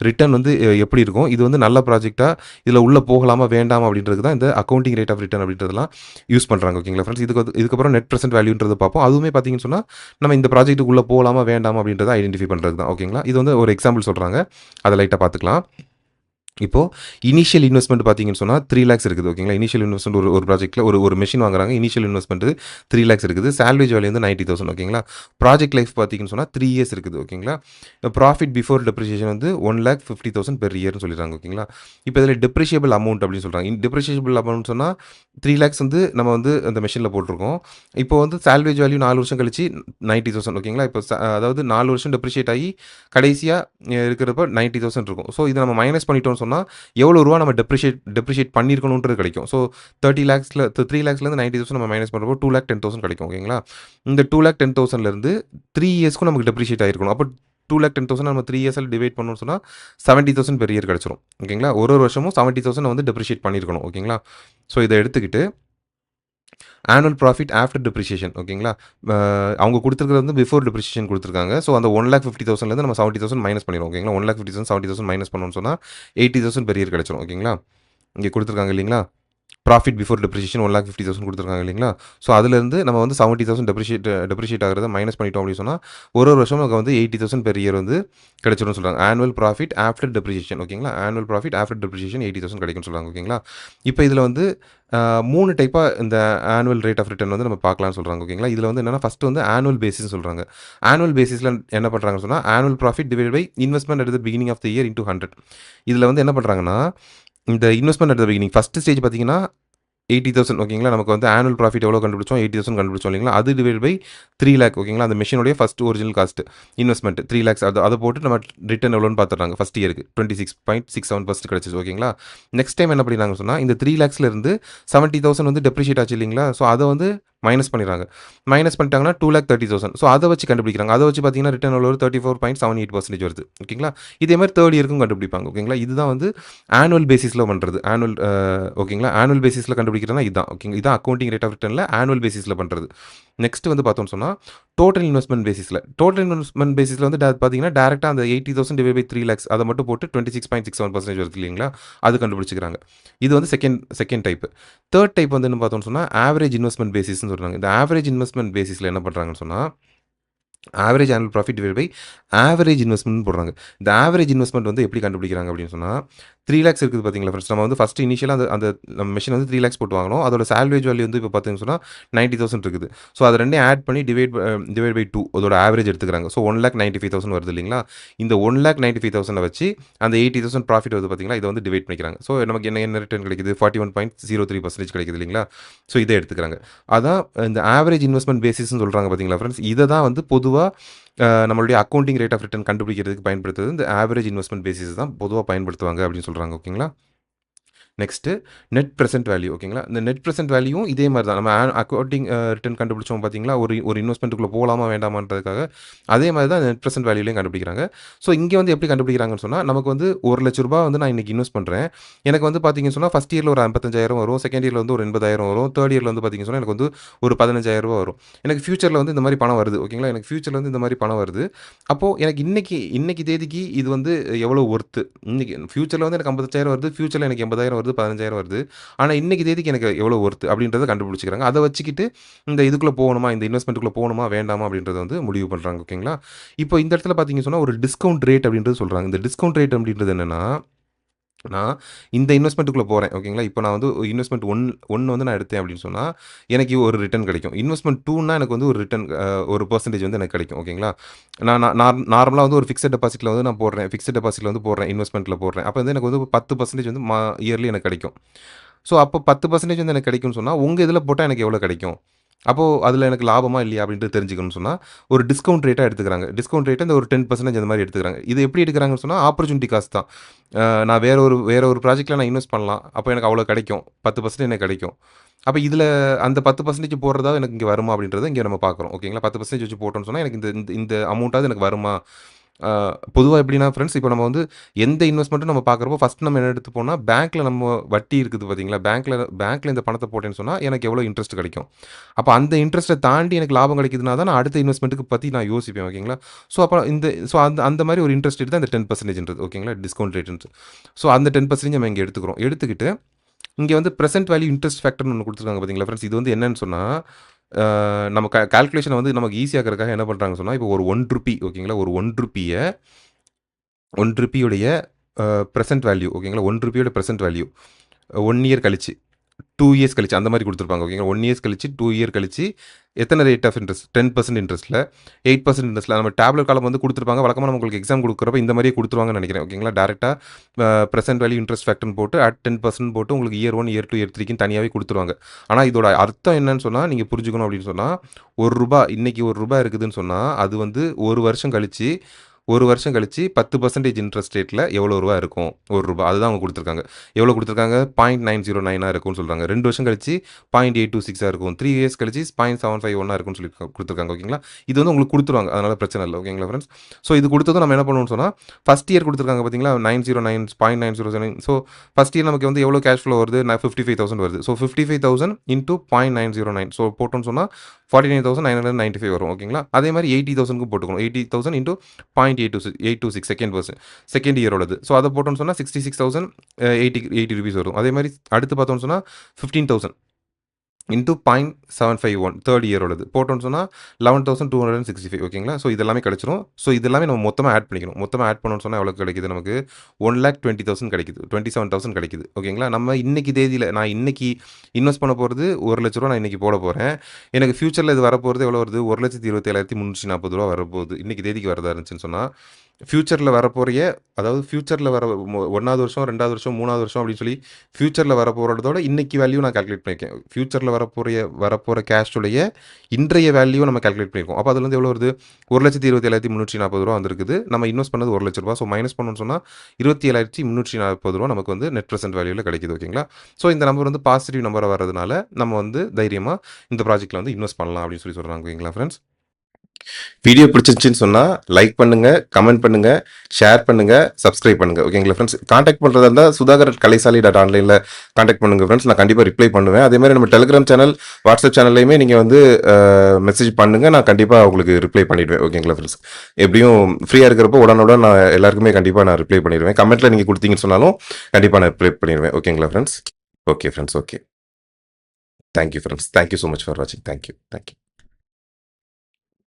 ரிட்டர்ன் வந்து எப்படி இருக்கும், இது வந்து நல்ல ப்ராஜெக்டாக இதில் உள்ளே போகலாமா வேண்டாமா அப்படின்றது தான் இந்த அக்கௌண்டிங் ரேட் ஆஃப் ரிட்டர்ன் அப்படின்றதெல்லாம் யூஸ் பண்ணுறாங்க. ஓகேங்களா ஃப்ரெண்ட்ஸ்? இதுக்கப்புறம் நெட் ப்ரெசென்ட் வேல்யூன்றது பார்ப்போம். அதுவுமே பார்த்தீங்கன்னு சொன்னால் நம்ம இந்த ப்ராஜெக்ட்டுக்கு உள்ளே போகலாமா வேண்டாமா அப்படின்றத ஐடென்டிஃபை பண்ணுறது தான். ஓகேங்களா? இது வந்து ஒரு எக்ஸாம்பிள் சொல்கிறாங்க, அதை லைட்டாக பார்த்துக்கலாம். இப்போ இனிஷியல் இன்வெஸ்ட்மெண்ட் பார்த்தீங்கன்னு சொன்னா 3 லேக்ஸ் இருக்குது. ஓகேங்களா. இனிஷியல் இன்வெஸ்ட்மெண்ட் ஒரு ஒரு ப்ராஜெக்ட்ல ஒரு மெஷின் வாங்குறாங்க. இனிஷியல் இன்வெஸ்ட்மெண்ட் 3 லேக்ஸ் இருக்குது. சால்வேஜ் வேல்யூ வந்து 90,000 ஓகேங்களா. ப்ராஜெக்ட் லைஃப் பார்த்தீங்கன்னு சொன்னா 3 இயர்ஸ் இருக்குது. ஓகேங்களா. ப்ராஃபிட் பிஃபோர் டெப்ரிசியேஷன் வந்து 1,50,000 பெர் இயர்னு சொல்லிடுறாங்க. ஓகேங்களா. இப்போ இதில டெப்ரிஷியபிள் அமௌண்ட் அப்படின்னு சொல்றாங்க. டெப்ரிஷியபிள் அமௌண்ட் சொன்னா 3 லேக்ஸ் வந்து நம்ம வந்து அந்த மெஷின்ல போட்டுருக்கோம். இப்போ வந்து சால்வேஜ் வேல்யூ 4 வருஷம் கழிச்சு 90,000 ஓகேங்களா. இப்போ அதாவது 4 வருஷம் டெப்ரிஷியேட் ஆகி கடைசியா இருக்கிறப்ப 90,000 இருக்கும். ஸோ இத நம்ம மைனஸ் பண்ணிட்டோம்னு சொன்னா எவ்வளோ ரூவா நம்ம டெப்ரிஷியேட் பண்ணியிருக்கணுன்றது கிடைக்கும். ஸோ 30 லேக்ஸ்ல 3 லேக்ஸ்லேருந்து 90,000 நம்ம மைனஸ் பண்ணுறப்போ 2,10,000 கிடைக்கும். ஓகேங்களா. இந்த 2,10,000லேருந்து 3 இயர்ஸ்க்கும் நமக்கு டெப்ரிஷியேட் ஆயிருக்கணும். அப்போ 2,10,000 நம்ம 3 இயர்ஸால் டிவைட் பண்ணோம்னு சொன்னா 70,000 பெர் இயர் கிடைச்சிரும். ஓகேங்களா. ஒரு வருஷமும் 70,000 வந்து டெப்ரிஷியேட் பண்ணியிருக்கணும். ஓகேங்களா. ஸோ இத எடுத்துக்கிட்டு ஆனுவல் ப்ராஃபிட் ஆஃப்டர் டெப்ரிசியேஷன் ஓகேங்களா. அவங்க குடுத்துருக்கிறது வந்து பிஃபோர் டெப்ரிசியேஷன் குடுத்துருக்காங்க. ஸோ அந்த 1,50,000லேருந்து நம்ம 70,000 மைனஸ் பண்ணிருவோம். ஓகேங்களா. 1,50,000 70,000 மைனஸ் பண்ணோம்னு சொன்னா 80,000 பெர் இயர் கிடைச்சிரும். ஓகேங்களா. இங்க குடுத்துருக்காங்க இல்லைங்களா? ப்ராஃபிட் பிஃபோர் டெப்ரிசியேஷன் 1,50,000 குடுத்துருக்காங்க இல்லைங்களா? ஸோ அதுலேருந்து நம்ம வந்து 70,000 டெப்ரிஷியேட் ஆகிறத மைனஸ் பண்ணிட்டோம் அப்படின்னு சொன்னா, ஒரு ஒரு வருஷமும் நமக்கு வந்து 80,000 பெர் இயர் வந்து கிடைச்சிரும்னு சொல்றாங்க. ஆனுவல் ப்ராஃபிட் ஆஃப்டர் டெப்ரிசியேஷன் ஓகேங்களா. ஆனுவல் ப்ராஃபிட் ஆஃப்டர் டெப்ரிசியேஷன் 80,000 கிடைக்கும்னு சொல்றாங்க. ஓகேங்களா. இப்போ இதில வந்து 3 டைப்பா இந்த ஆனுவல் ரேட் ஆஃப் ரிட்டர்ன் வந்து நம்ம பார்க்கலாம்னு சொல்றாங்க. ஓகேங்களா. இதில வந்து என்னன்னா ஃபர்ஸ்ட் வந்து ஆனுவல் பேசிஸ்ன்னு சொல்றாங்க. ஆனுவல் பேசிஸ்ல என்ன பண்றாங்கன்னு சொன்னா, annual profit divided by investment at the beginning of the year into 100. இதில வந்து என்ன பண்றாங்கன்னா, இந்த investment at the beginning first stage பார்த்தீங்கன்னா 80,000 ஓகேங்களா. நமக்கு வந்து ஆனுவல் ப்ராஃபிட் எவ்வளோ கண்டுபிடிச்சோம்? 80,000 கண்டுபிடிச்சோம் இல்லைங்களா? அது டிவைட் பை 3 லேக் ஓகேங்களா. அந்த மெஷினுடைய first original cost investment 3 lakhs அத போட்டு நம்ம ரிட்டர்ன் எவ்வளோன்னு பார்த்துடுறாங்க. ஃபர்ஸ்ட் இயருக்கு 26.67% கிடைச்சிச்சு ஓகேங்களா. நெக்ஸ்ட் டைம் என்ன பண்ணிடுறாங்கன்னு சொன்னா, இந்த 3 லேக்ஸ்ல இருந்து 70,000 வந்து டெப்ரிஷியேட் ஆச்சு இல்லைங்களா? ஸோ அத வந்து மைனஸ் பண்ணிடுறாங்க. மைனஸ் பண்ணிட்டாங்கன்னா 2,30,000 ஸோ அத வச்சு கண்டுபிடிக்கிறாங்க. அத வச்சு பார்த்தீங்கன்னா ரிட்டர்ன் எவ்வளோ 34.78% வருது. ஓகேங்களா. இதே மாரி 3 இயருக்கும் கண்டுபிடிப்பாங்க. ஓகேங்களா. இதுதான் வந்து ஆனுவல் பேசிஸ்ல பண்றது. ஓகேங்களா. ஆனுவல் பேசிஸ்ல கண்டுபிடிக்கிறதுனா இதான். ஓகேங்களா. இதான் அக்கவுண்டிங் ரேட் ஆஃப் ரிட்டர்ன்ல ஆனுவல் பேசிஸ்ல பண்றது. நெக்ஸ்ட் வந்து பார்த்தோம்னு சொன்னா, டோட்டல் இன்வெஸ்ட்மென்ட் பேசிஸ்ல. டோட்டல் இன்வெஸ்ட்மென்ட் பேசிஸ்ல வந்து பார்த்தீங்கன்னா, டைரக்ட்டா அந்த 80,000 டிவைட் பை 3 லேக்ஸ் அத மட்டும் போட்டு 26.67% வருது இல்லைங்களா? அது கண்டுபிடிச்சுக்கிறாங்க. இது வந்து செகண்ட் டைப். தேர்ட் டைப் வந்து என்ன பார்த்தோம்னு சொன்னா, ஆவரேஜ் இன்வெஸ்ட்மென்ட் பேசிஸ்ன்னு சொல்றாங்க. இந்த ஆவரேஜ் இன்வெஸ்ட்மென்ட் பேசிஸ்ல என்ன பண்றாங்கன்னு சொன்னா, average annual profit divide by average இன்வெஸ்ட்மென்ட்னு போடுறாங்க. இந்த ஆவரேஜ் இன்வெஸ்ட்மென்ட் வந்து எப்படி கண்டுபிடிக்கிறாங்க அப்படின்னு சொன்னா, 3 லேக்ஸ் இருக்குது பார்த்தீங்களா ஃப்ரெண்ட்ஸ். நம்ம வந்து ஃபர்ஸ்ட் இனிஷியலா அந்த அந்த நம்ம மெஷின் வந்து 3 லேக்ஸ் போட்டு வாங்குனோம். அதோட சால்வேஜ் வேல்யூ வந்து இப்போ பார்த்தீங்கன்னு சொன்னா 90,000 இருக்குது. ஸோ அது 2யும் ஆட் பண்ணி டிவைட் பை 2 அதோட ஆவரேஜ் எடுத்துக்கிறாங்க. ஸோ 1,95,000 வருது இல்லைங்களா? இந்த 1,95,000 வச்சு அந்த 80,000 ப்ராஃபிட் வருது பார்த்தீங்களா? இத வந்து டிவைட் பண்ணிக்கிறாங்க. ஸோ நமக்கு என்ன ரிட்டர்ன் கிடைக்குது? 41.03% கிடைக்குது இல்லைங்களா? ஸோ இத எடுத்துக்கிறாங்க. அதான் இந்த ஆவரேஜ் இன்வெஸ்ட்மென்ட் பேசிஸ்ன்னு சொல்றாங்க பார்த்தீங்களா ஃப்ரெண்ட்ஸ். இத தான் வந்து பொதுவா நம்மளுடைய அக்கவுண்டிங் ரேட் ஆஃப் ரிட்டர்ன் கண்டுபிடிக்கிறதுக்கு பயன்படுத்துறது இந்த ஆவரேஜ் இன்வெஸ்ட்மென்ட் பேசிஸ் தான் பொதுவா பயன்படுத்துவாங்க அப்படின்னு சொல்றாங்க. ஓகேங்களா. நெக்ஸ்ட்டு நெட் பிரசன்ட் வேல்யூ ஓகேங்களா. இந்த நெட் பிரசன்ட் வேல்யூவும் இதே மாரி தான். நம்ம அக்கவுண்டிங் ரிட்டர்ன் கண்டுபிடிச்சோம் பார்த்தீங்களா, ஒரு ஒரு இன்வெஸ்ட்மென்ட்க்குள்ள போலாமா வேண்டாமான்றதுக்காக, அதே மாரி தான் நெட் பிரசன்ட் வேல்யூலயும் கண்டுபிடிக்கிறாங்க. ஸோ இங்க வந்து எப்படி கண்டுபிடிக்கிறாங்கன்னு சொன்னா, நமக்கு வந்து ரூ. 1,00,000 வந்து நான் இன்னைக்கு இன்வெஸ்ட் பண்றேன். எனக்கு வந்து பார்த்தீங்கன்னு சொன்னா, ஃபர்ஸ்ட் இயர்ல ஒரு 55,000 வரும். செகண்ட் இயர்ல வந்து ஒரு 80,000 வரும். தேர்ட் இயர்ல வந்து பார்த்தீங்கன்னு சொன்னா, எனக்கு வந்து ஒரு ரூ. 15,000 வரும். எனக்கு ஃபியூச்சர்ல வந்து இந்த மாரி பணம் வருது. ஓகேங்களா. எனக்கு ஃபியூச்சர்ல வந்து இந்த மாரி பணம் வருது. அப்போ எனக்கு இன்னைக்கு இன்னைக்கு தேதிக்கு இது வந்து எவ்வளோ ஒர்த்து? இன்னைக்கு ஃபியூச்சர்ல வந்து எனக்கு 55,000 வருது. ஃபியூச்சர்ல எனக்கு 80,000 வருது. 15,000 வருது. ஆனா, இன்னைக்கு தேதிக்கு எனக்கு எவ்வளோ ஒர்த் அப்படின்றத கண்டுபிடிச்சுக்கிறாங்க. அத வச்சுக்கிட்டு இந்த இதுக்குள்ள போகணுமா, இந்த இன்வெஸ்ட்மென்ட்க்குள்ள போகணுமா, வேண்டாமா அப்படின்றத வந்து முடிவு பண்றாங்க. ஓகேங்களா. இப்போ இந்த இடத்துல பார்த்தீங்கன்னு சொன்னா, ஒரு டிஸ்கவுண்ட் ரேட் அப்படின்றது சொல்றாங்க. இந்த டிஸ்கவுண்ட் ரேட் அப்படின்றது என்னன்னா, நான் இந்த இன்வெஸ்ட்மென்ட்க்குள்ள போறேன். ஓகேங்களா. இப்போ நான் வந்து இன்வெஸ்ட்மென்ட் 1 வந்து நான் எடுத்தேன் அப்படின்னு சொன்னா, எனக்கு ஒரு ரிட்டர்ன் கிடைக்கும். இன்வெஸ்ட்மென்ட் 2ன்னா எனக்கு வந்து ஒரு ரிட்டர்ன் ஒரு பெர்சன்டேஜ் வந்து எனக்கு கிடைக்கும். ஓகேங்களா. நான் நான் நார்மலா வந்து ஒரு ஃபிக்ஸட் டெபாசிட்ல வந்து நான் போடுறேன். ஃபிக்ஸட் டெபாசிட்ல வந்து போடுறேன். இன்வெஸ்ட்மென்ட்ல போடுறேன். அப்போ வந்து எனக்கு வந்து 10% வந்து இயர்லி எனக்கு கிடைக்கும். ஸோ, அப்போ 10% வந்து எனக்கு கிடைக்கும்னு சொன்னா, உங்க இதில போட்டா எனக்கு எவ்வளோ கிடைக்கும்? அப்போ அதில எனக்கு லாபமா இல்லையா அப்படின்ட்டு தெரிஞ்சுக்கணும்னு சொன்னா, ஒரு டிஸ்கவுண்ட் ரேட்டா எடுத்துக்கிறாங்க. டிஸ்கவுண்ட் ரேட்ட இந்த ஒரு 10% அந்த மாரி எடுத்துக்கிறாங்க. இது எப்படி எடுக்கிறாங்கன்னு சொன்னா, ஆப்பர்ச்சுனிட்டி காஸ்ட் தான். நான் வேற ஒரு ப்ராஜெக்ட்ல நான் இன்வெஸ்ட் பண்ணலாம். அப்போ எனக்கு அவ்வளோ கிடைக்கும். 10% எனக்கு கிடைக்கும். அப்ப இதில அந்த 10% போடுறதா எனக்கு இங்க வருமா அப்படின்றத இங்க நம்ம பார்க்குறோம். ஓகேங்களா. 10% வச்சு போட்டோம்னு சொன்னா, எனக்கு இந்த இந்த இந்த அமௌண்ட்டாவது எனக்கு வருமா? அ பொதுவா எப்படின்னா ஃப்ரெண்ட்ஸ், இப்போ நம்ம வந்து எந்த இன்வெஸ்ட்மென்ட்டும் நம்ம பார்க்குறப்போ, ஃபர்ஸ்ட் நம்ம என்ன எடுத்துப்போம்னா, பேங்க்ல நம்ம வட்டி இருக்குது பார்த்தீங்களா, பேங்க்ல இந்த பணத்த போட்டேன்னு சொன்னா, எனக்கு எவ்வளோ இன்ட்ரெஸ்ட் கிடைக்கும். அப்ப அந்த இன்ட்ரெஸ்ட்ட தாண்டி எனக்கு லாபம் கிடைக்குதுனா தான், நான் அடுத்த இன்வெஸ்ட்மென்ட்க்கு பத்தி நான் யோசிப்பேன். ஓகேங்களா. ஸோ, அப்ப அந்த அந்த மாரி ஒரு இன்ட்ரெஸ்ட் ரேட் தான் இந்த 10%ன்றது. ஓகேங்களா. டிஸ்கவுண்ட் ரேட்ன்றது. ஸோ, அந்த 10% நம்ம இங்க எடுத்துக்கிறோம். எடுத்துக்கிட்டு, இங்க வந்து பிரசன்ட் வேல்யூ இன்ட்ரெஸ்ட் ஃபேக்டர்ன்னு ஒண்ணு குடுத்துருக்காங்க பார்த்தீங்களா ஃப்ரெண்ட்ஸ். இது வந்து என்னன்னு சொன்னா, நம்ம கால்குலேஷன வந்து நமக்கு ஈஸியா ஆக்குறதுக்காக என்ன பண்றாங்கன்னு சொன்னா, இப்போ ஒரு ரூ. 1 ஓகேங்களா. ஒரு ரூ. 1 ரூ. 1 உடைய ப்ரெசென்ட் வேல்யூ ஓகேங்களா, ₹1 ப்ரெசென்ட் வேல்யூ 1 இயர் கழிச்சு 2 இயர்ஸ் கழிச்சு அந்த மாதிரி கொடுத்துருப்பாங்க ஓகேங்களா. 1 இயர்ஸ் கழிச்சு 2 இயர் கழிச்சு எத்தனை ரேட் ஆஃப் இன்ட்ரெஸ்ட் 10% இன்ட்ரெஸ்ட்டில் 8% இன்ட்ரெஸ்ட்டில் நம்ம டேப்லெட் காலம் வந்து கொடுத்துருப்பாங்க. வழக்கமாக நம்ம உங்களுக்கு எக்ஸாம் கொடுக்குறப்ப இந்த மாதிரியே கொடுத்துருவாங்கன்னு நினைக்கிறேன் ஓகேங்களா. டேரெக்டாக ப்ரெசென்ட் வேல்யூ இன்ட்ரெஸ்ட் ஃபேக்டர்னு போட்டு at 10% போட்டு உங்களுக்கு இயர் 1 இயர் 2 இயர் 3க்கு தனியாகவே கொடுத்துருவாங்க. ஆனால் இதோட அர்த்தம் என்னன்னு சொன்னால் நீங்கள் புரிஞ்சுக்கணும் அப்படின்னு சொன்னால் ₹1 இன்னைக்கு ₹1 இருக்குதுன்னு சொன்னால் அது வந்து ஒரு வருஷம் கழிச்சு 10% இன்ட்ரெஸ்ட் ரேட்டில் எவ்வளோ ரூபா இருக்கும் ₹1 அதுதான் அவங்க கொடுத்துருக்காங்க. எவ்வளோ கொடுத்துருக்காங்க 0.909 இருக்கும்னு சொல்கிறாங்க. 2 வருஷம் கழிச்சு 0.826 இருக்கும். 3 இயர்ஸ் கழிச்சு 0.751 இருக்கும்னு சொல்லி கொடுத்துருக்காங்க ஓகேங்களா. இது வந்து உங்களுக்கு கொடுத்துருவாங்க, அதனால் பிரச்சனை இல்லை ஓகேங்களா ஃப்ரெண்ட்ஸ். ஸோ இது கொடுத்ததும் நம்ம என்ன பண்ணுவோம்னு சொன்னால் ஃபஸ்ட் இயர் கொடுத்துருக்காங்க பார்த்தீங்களா 909 0.907. ஸோ ஃபஸ்ட் இயர் நமக்கு வந்து எவ்வளோ கேஷ் ஃப்ளோ வருது 55,000 வருது. ஸோ 55,000 இன்ட்டு 0.909 ஸோ போட்டோன்னு சொன்னால் 49,995 வரும் ஓகேங்களா. அதே மாதிரி 80,000க்கும் போட்டுக்கணும். 80,000 இன்ட்டு 0.826 செகண்ட் இயரோடது. ஸோ அதை போட்டோன்னு சொன்னால் 66,080 rupees வரும். அதே மாதிரி அடுத்து பார்த்தோன்னு சொன்னால் 15,000 இன்ட்டு 0.751 தேர்ட் இயரோடது போட்டோன்னு சொன்னால் 11,265 ஓகேங்களா. ஸோ இதெல்லாமே கிடச்சிரும். ஸோ இதெல்லாமே நம்ம மொத்தமாக ஆட் பண்ணிக்கணும். மொத்தமாக ஆட் பண்ணணும்னு சொன்னால் எவ்வளோ கிடைக்குது நமக்கு 1,20,000 கிடைக்குது, 27,000 கிடைக்குது ஓகேங்களா. நம்ம இன்னைக்கு தேதியில் நான் இன்னைக்கு இன்வெஸ்ட் பண்ண போகிறது ₹1,00,000 நான் இன்னைக்கு போட போகிறேன். எனக்கு ஃபியூச்சரில் இது வரப்போகிறது எவ்வளோ வருது 1,27,340 வரப்போகுது. இன்னைக்கு தேதிக்கு வரதா இருந்துச்சுன்னு சொன்னால் ஃபியூச்சரில் வரப்போகிற அதாவது ஃபியூச்சரில் வர 1வது வருஷம் 2வது வருஷம் 3வது வருஷம் அப்படின்னு சொல்லி ஃபியூச்சரில் வரப்போகிறதோட இன்னைக்கு வேல்யூ நான் கால்குலேட் பண்ணியிருக்கேன். ஃபியூச்சரில் வரப்போகிற கேஷுடைய இன்றைய வேல்யூ நம்ம கால்குலேட் பண்ணியிருக்கோம். அப்போ அதுலேருந்து எவ்வளோ வருது 1,27,340 வந்திருக்குது. நம்ம இன்வெஸ்ட் பண்ணது ₹1,00,000. ஸோ மைனஸ் பண்ணணும்னு சொன்னால் 27,340 நமக்கு வந்து நெட் ப்ரெசென்ட் வேல்யூவில் கிடைக்குது ஓகேங்களா. ஸோ இந்த நம்பர் வந்து பாசிட்டிவ் நம்பராக வரதுனால நம்ம வந்து தைரியமாக இந்த ப்ராஜெக்ட்டில் வந்து இன்வெஸ்ட் பண்ணலாம் அப்படின்னு சொல்லி சொல்கிறாங்க ஓகேங்களா ஃப்ரெண்ட்ஸ். வீடியோ பிடிச்சிருந்துச்சின்னு சொன்னால் லைக் பண்ணுங்கள், கமெண்ட் பண்ணுங்கள், ஷேர் பண்ணுங்கள், சப்ஸ்கிரைப் பண்ணுங்கள் ஓகேங்களா ஃப்ரெண்ட்ஸ். காண்டாக்ட் பண்ணுறதா இருந்தால் sudagar@kalaisali.online காண்டாக்ட் பண்ணுங்கள் ஃப்ரெண்ட்ஸ். நான் கண்டிப்பாக ரிப்ளை பண்ணுவேன். அதேமாதிரி நம்ம டெலிகிராம் சேனல் வாட்ஸ்அப் சேனல்லையுமே நீங்கள் வந்து மெசேஜ் பண்ணுங்கள், நான் கண்டிப்பாக உங்களுக்கு ரிப்ளை பண்ணிவிடுவேன் ஓகேங்களா ஃப்ரெண்ட்ஸ். எப்படியும் ஃப்ரீயாக இருக்கிறப்போ உடனுடன் நான் எல்லாருக்குமே கண்டிப்பாக நான் ரிப்ளை பண்ணிடுவேன். கமெண்ட்டில் நீங்கள் கொடுத்தீங்கன்னு சொன்னாலும் கண்டிப்பாக நான் ரிப்ளை பண்ணிடுவேன் ஓகேங்களா friends. Okay friends, okay. Thank you friends, thank you so much for வாட்சிங். தேங்க்யூ.